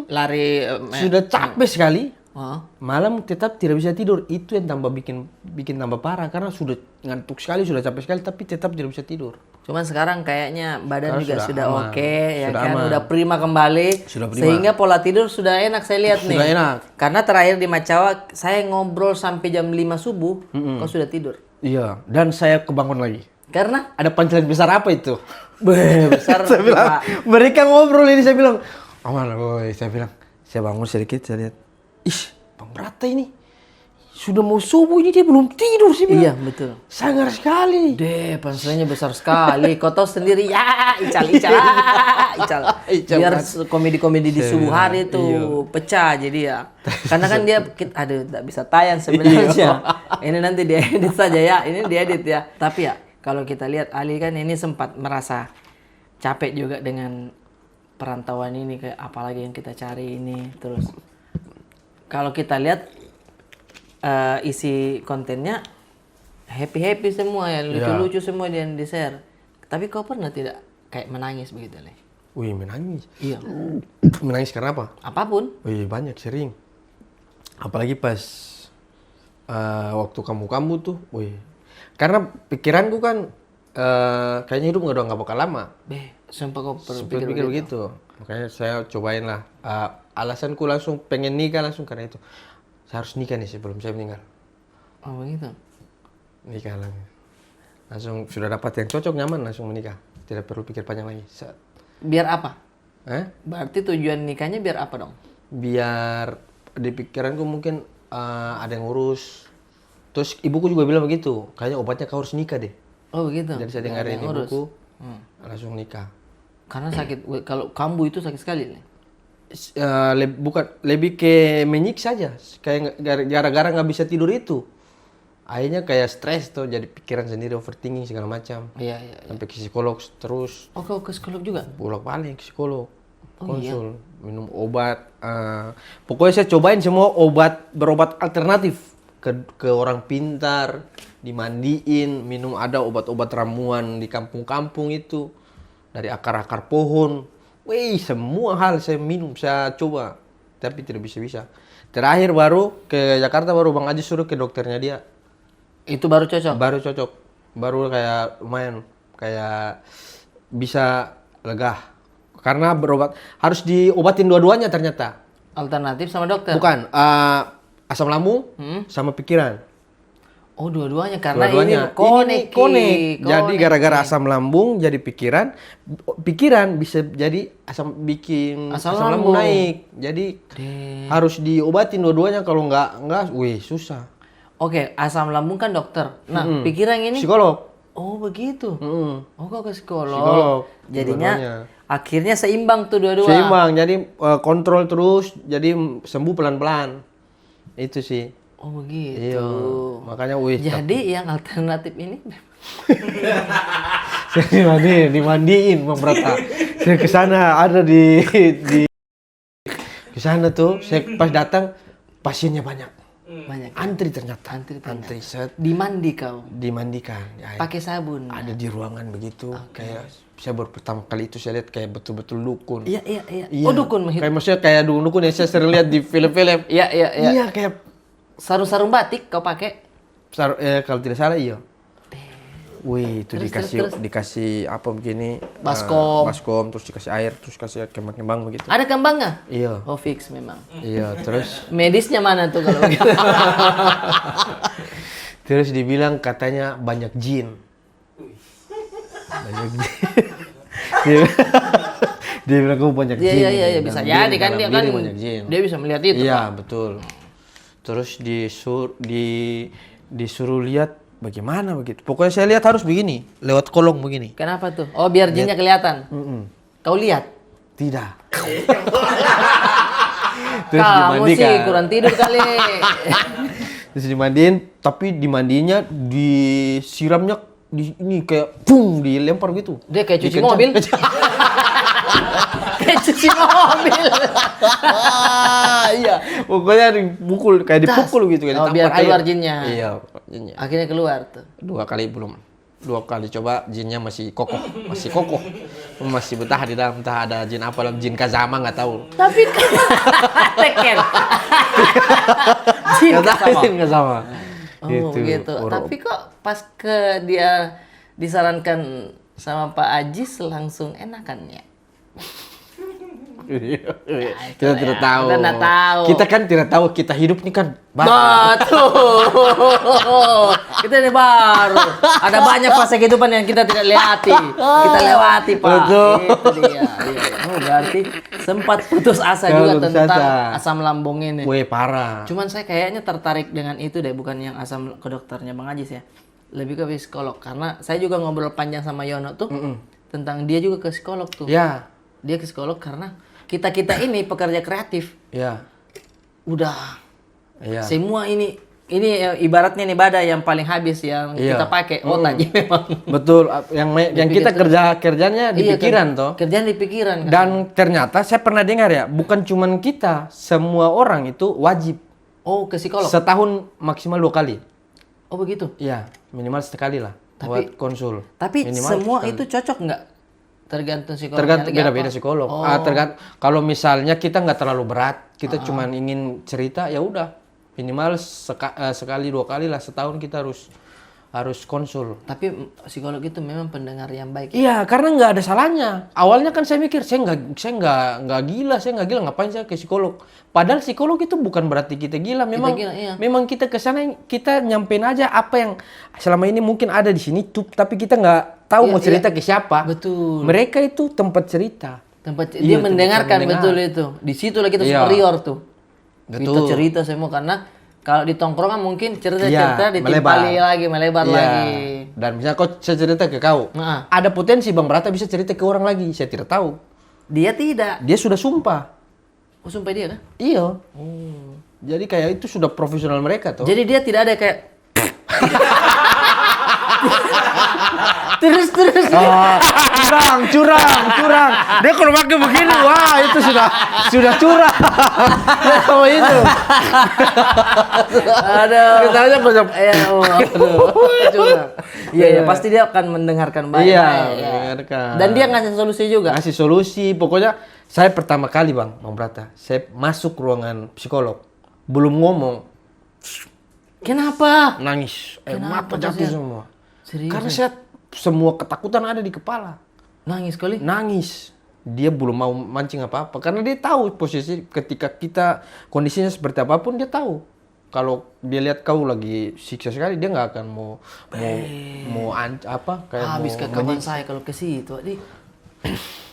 Speaker 2: Lari
Speaker 1: Sudah capek sekali.
Speaker 2: oh.
Speaker 1: Malam tetap tidak bisa tidur. Itu yang tambah bikin tambah parah karena sudah ngantuk sekali, sudah capek sekali tapi tetap tidak bisa tidur.
Speaker 2: Cuman sekarang kayaknya badan
Speaker 1: Sekarang
Speaker 2: juga sudah
Speaker 1: aman.
Speaker 2: oke, ya
Speaker 1: Sudah
Speaker 2: kan,
Speaker 1: aman.
Speaker 2: udah prima kembali.
Speaker 1: Sudah prima.
Speaker 2: Sehingga pola tidur sudah enak saya lihat nih.
Speaker 1: Sudah enak.
Speaker 2: Karena terakhir di Macawa saya ngobrol sampai jam 5 subuh, kau sudah tidur.
Speaker 1: Iya, dan saya kebangun lagi.
Speaker 2: Karena
Speaker 1: Ada punchline besar apa itu?
Speaker 2: besar
Speaker 1: Saya bilang,
Speaker 2: Pak.
Speaker 1: mereka ngobrol ini saya bilang, aman boy, saya bilang, saya bangun sedikit, saya lihat, ih, Bang Brata ini sudah mau subuh ini dia belum tidur sih.
Speaker 2: Iya, betul.
Speaker 1: Sangar sekali.
Speaker 2: Deh, panselnya besar sekali. Kau tahu sendiri ya, ical.
Speaker 1: Ical
Speaker 2: Biar
Speaker 1: banget.
Speaker 2: komedi-komedi di subuh hari tuh pecah jadi ya. Karena kan dia aduh tak bisa tayang sebenarnya. Ini nanti diedit saja ya. Ini diedit ya. Tapi ya, kalau kita lihat Ali kan ini sempat merasa capek juga dengan perantauan ini, kayak apalagi yang kita cari ini. Terus kalau kita lihat isi kontennya happy semua ya, lucu-lucu semua yang di share. Tapi kau pernah tidak kayak menangis begitu, Le?
Speaker 1: Wih, menangis.
Speaker 2: Iya.
Speaker 1: Menangis karena apa?
Speaker 2: Apapun.
Speaker 1: Wih, banyak, sering. Apalagi pas waktu kamu tuh, wih. Karena pikiranku kan kayaknya hidup udah nggak bakal lama.
Speaker 2: Sumpah kau
Speaker 1: Sempat
Speaker 2: berpikir
Speaker 1: pikir
Speaker 2: begitu.
Speaker 1: begitu. Makanya saya cobain lah. Alasanku langsung pengen nikah langsung karena itu. Saya harus nikah nih sebelum saya meninggal.
Speaker 2: Oh begitu.
Speaker 1: Nikah lagi. Langsung sudah dapat yang cocok, nyaman, langsung menikah. Tidak perlu pikir panjang lagi.
Speaker 2: Biar apa?
Speaker 1: Berarti
Speaker 2: Berarti tujuan nikahnya biar apa dong?
Speaker 1: biar di pikiranku mungkin ada yang ngurus. Terus ibuku juga bilang begitu. Kayaknya obatnya kau harus nikah deh.
Speaker 2: Oh begitu.
Speaker 1: Jadi saya dengarin ibuku, langsung nikah.
Speaker 2: Karena sakit, kalau kambuh itu sakit sekali, Le.
Speaker 1: Bukan, lebih ke menyiksa saja. Kayak gara-gara nggak bisa tidur itu. Akhirnya kayak stres tuh, jadi pikiran sendiri, overthinking segala macam.
Speaker 2: Iya.
Speaker 1: Sampai ke psikolog terus,
Speaker 2: Oh kau ke psikolog juga?
Speaker 1: bolak-balik ke psikolog. Konsul, minum obat. Pokoknya saya cobain semua berobat alternatif ke orang pintar, dimandiin, minum ada obat-obat ramuan di kampung-kampung itu dari akar-akar pohon. Wih, semua hal saya minum, saya coba, tapi tidak bisa. Terakhir baru ke Jakarta, baru Bang Aji suruh ke dokternya dia.
Speaker 2: Itu baru cocok?
Speaker 1: Baru cocok, baru kayak lumayan, kayak bisa lega. Karena berobat harus diobatin dua-duanya ternyata.
Speaker 2: Alternatif sama dokter?
Speaker 1: Bukan, asam lambung sama pikiran.
Speaker 2: Oh dua-duanya, karena
Speaker 1: Dua-duanya.
Speaker 2: ini
Speaker 1: Konek. Jadi gara-gara asam lambung jadi pikiran bisa jadi bikin
Speaker 2: Asam
Speaker 1: asam lambung
Speaker 2: lambung.
Speaker 1: naik. Jadi harus diobatin dua-duanya, kalau enggak, wih susah.
Speaker 2: Oke, asam lambung kan dokter. Nah, pikiran ini?
Speaker 1: Psikolog.
Speaker 2: Oh begitu. Oh kau ke psikolog.
Speaker 1: Psikolog.
Speaker 2: Jadinya
Speaker 1: Dua-duanya.
Speaker 2: akhirnya seimbang tuh dua-dua.
Speaker 1: Seimbang, jadi kontrol terus, jadi sembuh pelan-pelan. Itu sih.
Speaker 2: Oh begitu.
Speaker 1: Iya. Makanya
Speaker 2: Jadi yang alternatif ini
Speaker 1: saya dimandiin Bang Brata. Saya ke sana ada di sana tuh, saya pas datang pasiennya banyak. Antri ternyata. Antri set
Speaker 2: dimandi kau.
Speaker 1: dimandikan. Ya,
Speaker 2: Pakai sabun.
Speaker 1: ada di ruangan begitu. Kayak saya baru pertama kali itu saya lihat kayak betul-betul dukun.
Speaker 2: Iya.
Speaker 1: Iya.
Speaker 2: Oh dukun mah.
Speaker 1: Kayak maksudnya kayak dukun yang saya sering lihat di film-film.
Speaker 2: Iya.
Speaker 1: Iya kayak
Speaker 2: Sarung-sarung batik kau pakai.
Speaker 1: kalau tidak salah iya. Wih, itu
Speaker 2: Terus.
Speaker 1: dikasih apa begini?
Speaker 2: Baskom.
Speaker 1: Baskom, terus dikasih air, terus kasih kembang-kembang begitu.
Speaker 2: Ada kembangnya?
Speaker 1: Iya.
Speaker 2: Oh fix memang.
Speaker 1: Iya, terus
Speaker 2: Medisnya mana tuh kalau begitu?
Speaker 1: terus dibilang katanya banyak jin. Banyak jin. Dia bilang kamu banyak jin.
Speaker 2: Iya bisa jadi kan dia kan
Speaker 1: banyak jin.
Speaker 2: dia bisa melihat itu.
Speaker 1: Iya, betul. Terus disuruh lihat bagaimana begitu. Pokoknya saya lihat harus begini, lewat kolong begini.
Speaker 2: Kenapa tuh? Oh biar jinnya kelihatan. Kau lihat?
Speaker 1: Tidak. Terus
Speaker 2: Kamu sih
Speaker 1: dimandikan.
Speaker 2: kurang tidur kali.
Speaker 1: Terus dimandiin, tapi dimandinya disiramnya di ini kayak pung dilempar gitu.
Speaker 2: Dia kayak cuci
Speaker 1: Dikencang.
Speaker 2: mobil. Kayak cuci mobil.
Speaker 1: Iya, pokoknya dipukul kayak dipukul gitu kayak
Speaker 2: Oh,
Speaker 1: ditampar
Speaker 2: biar keluar
Speaker 1: air.
Speaker 2: jinnya.
Speaker 1: Iya, jinnya.
Speaker 2: Akhirnya keluar tuh.
Speaker 1: 2 kali belum. 2 kali coba jinnya masih kokoh. Masih betah di dalam, entah ada jin apa dalam jin kazama nggak tahu.
Speaker 2: Tapi Tekken. Jin
Speaker 1: Nggak tahu
Speaker 2: sama.
Speaker 1: jin kazama.
Speaker 2: Oh gitu. Tapi kok pas ke dia disarankan sama Pak Ajis langsung enakannya.
Speaker 1: Kita tidak tahu.
Speaker 2: Kita nggak tahu.
Speaker 1: Kita kan tidak tahu, kita hidup ini kan
Speaker 2: Betul. Kita ini baru. Ada banyak fase kehidupan yang kita tidak lewati. Kita lewati, Pak.
Speaker 1: Betul.
Speaker 2: Itu dia. Iya. Oh, berarti sempat putus asa juga
Speaker 1: Putus
Speaker 2: tentang
Speaker 1: asa.
Speaker 2: asam lambung ini.
Speaker 1: Weh, parah.
Speaker 2: Cuman saya kayaknya tertarik dengan itu deh, bukan yang asam ke dokternya Bang Ajis ya. Lebih ke psikolog karena saya juga ngobrol panjang sama Yono tuh tentang dia juga ke psikolog tuh.
Speaker 1: Ya.
Speaker 2: Dia ke psikolog karena kita ini pekerja kreatif
Speaker 1: Ya.
Speaker 2: udah
Speaker 1: Iya.
Speaker 2: semua ini ibaratnya nih badai yang paling habis yang
Speaker 1: Iya.
Speaker 2: kita pakai otaknya memang.
Speaker 1: Betul, yang kita kerjanya di
Speaker 2: Iya,
Speaker 1: pikiran
Speaker 2: kan?
Speaker 1: toh.
Speaker 2: Kerjaan di pikiran kan.
Speaker 1: Dan ternyata saya pernah dengar ya, bukan cuman kita, semua orang itu wajib
Speaker 2: Oh, ke psikolog.
Speaker 1: setahun maksimal 2 kali.
Speaker 2: Oh, begitu.
Speaker 1: Iya, minimal sekali lah buat konsul.
Speaker 2: Tapi
Speaker 1: Minimal
Speaker 2: semua
Speaker 1: sekali.
Speaker 2: itu cocok nggak? Tergantung psikolognya
Speaker 1: Tergantung
Speaker 2: lagi
Speaker 1: beda-beda
Speaker 2: apa?
Speaker 1: psikolog.
Speaker 2: Oh.
Speaker 1: Kalau misalnya kita nggak terlalu berat, kita cuman ingin cerita, ya udah minimal sekali 2 kali lah setahun kita harus konsul.
Speaker 2: Tapi psikolog itu memang pendengar yang baik.
Speaker 1: Iya, karena nggak ada salahnya. Awalnya kan saya mikir saya nggak gila, ngapain saya ke psikolog? Padahal psikolog itu bukan berarti kita gila. Memang
Speaker 2: gila, iya.
Speaker 1: memang kita kesana kita nyampein aja apa yang selama ini mungkin ada di sini, tapi kita nggak tahu
Speaker 2: Iya,
Speaker 1: mau cerita ke siapa.
Speaker 2: Betul.
Speaker 1: Mereka itu tempat cerita.
Speaker 2: Dia
Speaker 1: tempat
Speaker 2: mendengarkan
Speaker 1: mendengar.
Speaker 2: betul itu. Di situlah kita
Speaker 1: Iya.
Speaker 2: superior tuh. Kita
Speaker 1: Betul.
Speaker 2: cerita semua karena kalau di tongkrongan mungkin
Speaker 1: Iya,
Speaker 2: cerita-cerita ditimpali lagi, melebar
Speaker 1: Iya.
Speaker 2: lagi.
Speaker 1: Dan misalnya kau saya cerita ke kau,
Speaker 2: Nah.
Speaker 1: ada potensi Bang Brata bisa cerita ke orang lagi. Saya tidak tahu.
Speaker 2: Dia tidak.
Speaker 1: Dia sudah sumpah.
Speaker 2: Oh, sumpah dia kan?
Speaker 1: Iya. Jadi kayak itu sudah profesional mereka tuh.
Speaker 2: Jadi dia tidak ada kayak terus
Speaker 1: curang. Dia kalau pakai begini, wah itu sudah curang. Sama itu.
Speaker 2: aduh.
Speaker 1: Kita aja macam
Speaker 2: Curang. Iya, pasti dia akan mendengarkan baik.
Speaker 1: Iya,
Speaker 2: ya.
Speaker 1: mendengarkan.
Speaker 2: Dan dia ngasih solusi juga.
Speaker 1: Ngasih solusi. Pokoknya saya pertama kali Bang Brata, saya masuk ruangan psikolog, belum ngomong,
Speaker 2: Kenapa?
Speaker 1: nangis.
Speaker 2: Kenapa
Speaker 1: Mata
Speaker 2: tuh,
Speaker 1: jatuh
Speaker 2: Sil?
Speaker 1: semua.
Speaker 2: Serius?
Speaker 1: Karena saya semua ketakutan ada di kepala.
Speaker 2: Nangis kali?
Speaker 1: Nangis. Dia belum mau mancing apa-apa karena dia tahu posisi ketika kita kondisinya seperti apapun dia tahu. Kalau dia lihat kau lagi siksa sekali dia nggak akan mau kayak
Speaker 2: Habis
Speaker 1: mau
Speaker 2: ke kawan saya kalau ke situ, Adik.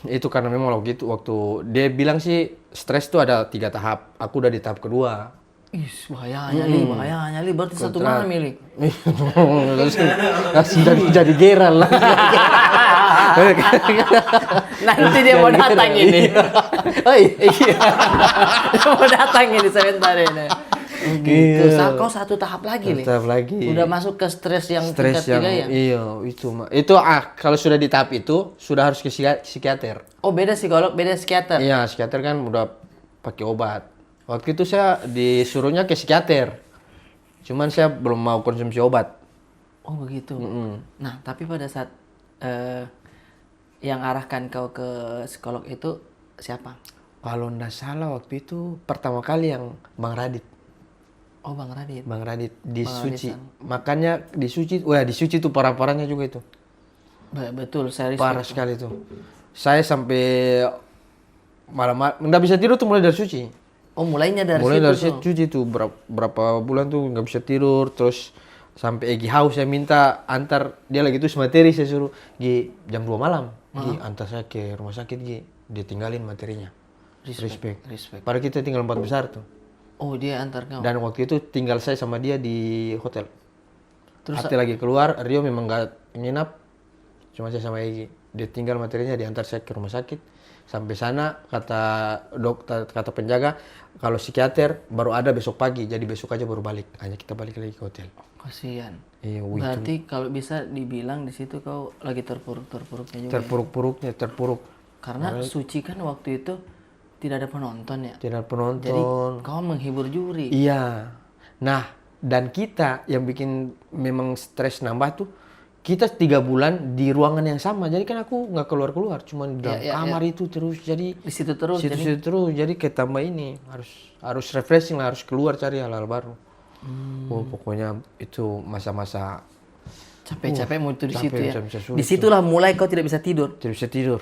Speaker 1: itu karena memang waktu dia bilang sih stres itu ada 3 tahap. Aku udah di tahap kedua.
Speaker 2: Ih, bahayanya li. Berarti satu malam ini.
Speaker 1: Langsung jadi geral lah.
Speaker 2: Nanti dia mau datang ini. Oh iya. Dia mau datang ini sebentar ini. Gitu. Kau satu tahap lagi, Le.
Speaker 1: Tahap lagi.
Speaker 2: Udah masuk ke stres yang
Speaker 1: Stres
Speaker 2: tingkat 3 ya?
Speaker 1: Iya, itu kalau sudah di tahap itu sudah harus ke psikiater.
Speaker 2: Oh, beda psikolog, beda psikiater.
Speaker 1: Iya, psikiater kan udah pakai obat. Waktu itu saya disuruhnya ke psikiater. Cuman saya belum mau konsumsi obat.
Speaker 2: Oh, begitu. Nah, tapi pada saat yang arahkan kau ke psikolog itu siapa?
Speaker 1: Kalau nggak salah waktu itu pertama kali yang Bang Radit.
Speaker 2: Oh, Bang Radit.
Speaker 1: Bang Radit di Suci. Makanya di Suci, wah di Suci itu parah-parahnya juga itu.
Speaker 2: Betul, saya
Speaker 1: Parah sekali itu. Saya sampai malam nggak bisa tidur tuh mulai dari Suci.
Speaker 2: Oh, mulainya dari
Speaker 1: Mulai
Speaker 2: situ
Speaker 1: dari
Speaker 2: tuh.
Speaker 1: Suci tuh berapa bulan tuh nggak bisa tidur, terus sampai Egi House saya minta antar dia lagi tuh materi, saya suruh Gi jam 2 malam Gi antar saya ke rumah sakit Gi, dia tinggalin materinya. Respect. Padahal kita tinggal 4 besar tuh.
Speaker 2: Oh, dia antar kau.
Speaker 1: Dan waktu itu tinggal saya sama dia di hotel.
Speaker 2: Terus
Speaker 1: Ate lagi keluar, Rio memang nggak nginap, cuma saya sama Egi. Dia tinggal materinya, diantar saya ke rumah sakit. Sampai sana kata dokter, kata penjaga, kalau psikiater baru ada besok pagi, jadi besok aja baru balik. Hanya kita balik lagi ke hotel.
Speaker 2: Kasihan.
Speaker 1: Iya,
Speaker 2: Berarti kalau bisa dibilang di situ kau lagi terpuruk-terpuruknya juga.
Speaker 1: terpuruk.
Speaker 2: Karena Suci kan waktu itu tidak ada penonton ya.
Speaker 1: Tidak penonton.
Speaker 2: Jadi kau menghibur juri.
Speaker 1: Iya. Nah, dan kita yang bikin memang stres nambah tuh, kita 3 bulan di ruangan yang sama. Jadi kan aku nggak keluar-keluar, cuma di dalam kamar itu terus. Jadi
Speaker 2: Di situ terus.
Speaker 1: situ terus. Jadi kayak tambah ini harus refreshing lah, harus keluar cari hal-hal baru. Oh, pokoknya itu masa-masa
Speaker 2: Capek-capek mau itu di situ ya.
Speaker 1: bisa sulit
Speaker 2: Disitulah mulai kau tidak bisa tidur.
Speaker 1: tidak bisa tidur.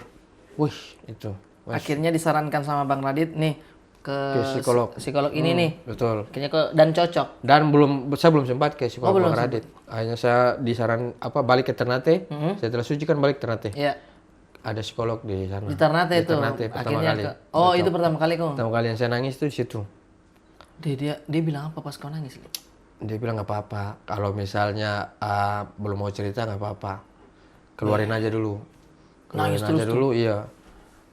Speaker 1: Wih, itu.
Speaker 2: Akhirnya disarankan sama Bang Radit nih ke
Speaker 1: psikolog.
Speaker 2: ini nih.
Speaker 1: Betul.
Speaker 2: Kayaknya dan cocok.
Speaker 1: Dan saya belum sempat ke psikolog
Speaker 2: belum
Speaker 1: Bang Radit. Hanya saya disaran balik ke Ternate. Setelah Suci kan balik Ternate.
Speaker 2: Iya.
Speaker 1: Ada psikolog di sana.
Speaker 2: Di Ternate itu.
Speaker 1: Ternate pertama
Speaker 2: Akhirnya
Speaker 1: kali.
Speaker 2: itu pertama kali kau.
Speaker 1: Pertama kali yang saya nangis tuh di situ.
Speaker 2: Dia bilang apa pas kau nangis?
Speaker 1: Dia bilang nggak apa-apa. Kalau misalnya belum mau cerita nggak apa-apa. Keluarin aja dulu.
Speaker 2: Nangis
Speaker 1: Keluarin aja dulu, iya.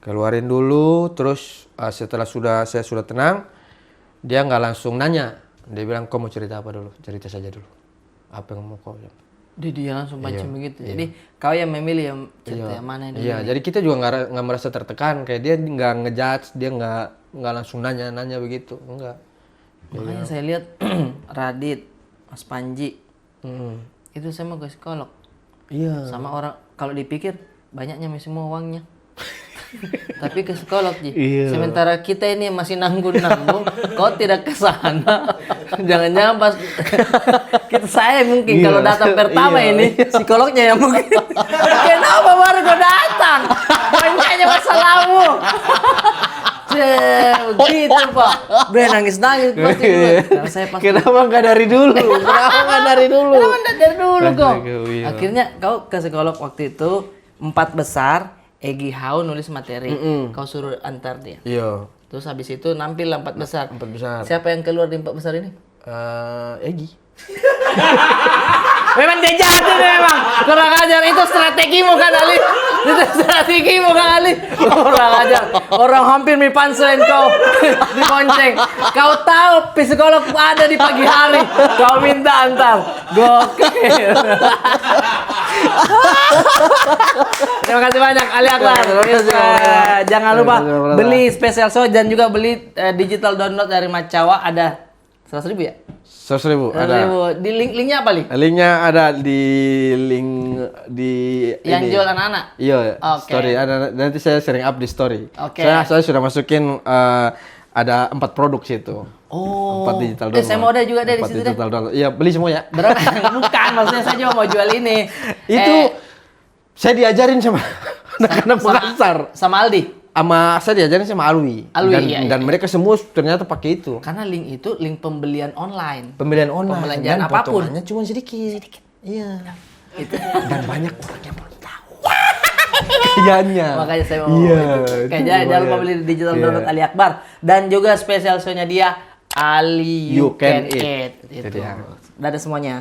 Speaker 1: Keluarin dulu, terus setelah saya sudah tenang, dia nggak langsung nanya. Dia bilang, kau mau cerita apa dulu? Cerita saja dulu. Apa yang mau kau?
Speaker 2: Dia langsung pancing begitu. Jadi kau yang memilih yang cerita yang mana ini.
Speaker 1: Iya, jadi kita juga nggak merasa tertekan. Kayak dia nggak ngejudge, dia nggak langsung nanya begitu, enggak.
Speaker 2: Makanya saya lihat Radit, Mas Panji, itu saya mau ke psikolog.
Speaker 1: Iya.
Speaker 2: Sama orang kalau dipikir banyaknya semua uangnya. Tapi ke psikolog Ji. Sementara kita ini masih nanggung, kau tidak ke sana. Jangan-jangan pas saya mungkin kalau datang pertama ini psikolognya yang mungkin. Kenapa baru kau datang? Banyaknya masalahmu. Begitu Pak. Bre nangis-nangis pasti dulu. Karena saya pasti.
Speaker 1: Kenapa nggak dari dulu? Kenapa nggak dari dulu?
Speaker 2: Kenapa nggak dari dulu kok?
Speaker 1: Iya.
Speaker 2: Akhirnya kau ke psikolog waktu itu 4 besar. Egi Hau nulis materi, kau suruh antar dia.
Speaker 1: Iya.
Speaker 2: Terus habis itu nampil 4 besar.
Speaker 1: 4 besar.
Speaker 2: Siapa yang keluar di 4 besar ini?
Speaker 1: Egi.
Speaker 2: Memang dia jahat ini memang. Kurang ajar, itu strategimu kan Ali? Itu strategimu kan Ali? Kurang ajar. Orang hampir punchline kau dibonceng. Kau tahu psikolog ada di pagi hari. Kau minta antar. Gokil. Terima kasih banyak Ali Akbar. Jangan lupa beli special show dan juga beli digital download dari Macawa, ada 100.000 ya?
Speaker 1: 100.000 ada.
Speaker 2: Di linknya apa Li?
Speaker 1: Linknya ada di link di
Speaker 2: Yang
Speaker 1: ini.
Speaker 2: jual anak-anak?
Speaker 1: Iya,
Speaker 2: Oke.
Speaker 1: story ada, nanti saya sering up di story.
Speaker 2: Oke.
Speaker 1: Saya sudah masukin ada 4 produk situ.
Speaker 2: Oh.
Speaker 1: 4 digital download.
Speaker 2: Saya mau ada juga deh di
Speaker 1: 4
Speaker 2: situ deh.
Speaker 1: digital download. Iya, beli semua ya.
Speaker 2: Berapa? Bukan, maksudnya saya juga mau jual ini.
Speaker 1: Itu saya diajarin sama anak-anak Makassar.
Speaker 2: Sama Aldi.
Speaker 1: Saya diajarin sama Alwi. Dan mereka semua ternyata pakai itu.
Speaker 2: Karena link itu link pembelian online.
Speaker 1: Pembelian online.
Speaker 2: Pembelanjaan
Speaker 1: dan
Speaker 2: apapun.
Speaker 1: potongannya cuma sedikit. Iya.
Speaker 2: Itu.
Speaker 1: Dan banyak orang yang belum tahu. Kayaknya.
Speaker 2: Makanya saya mau kayaknya jangan lupa beli digital download Ali Akbar. Dan juga spesial show-nya dia Ali You Can Eat. Itu. Udah ada semuanya.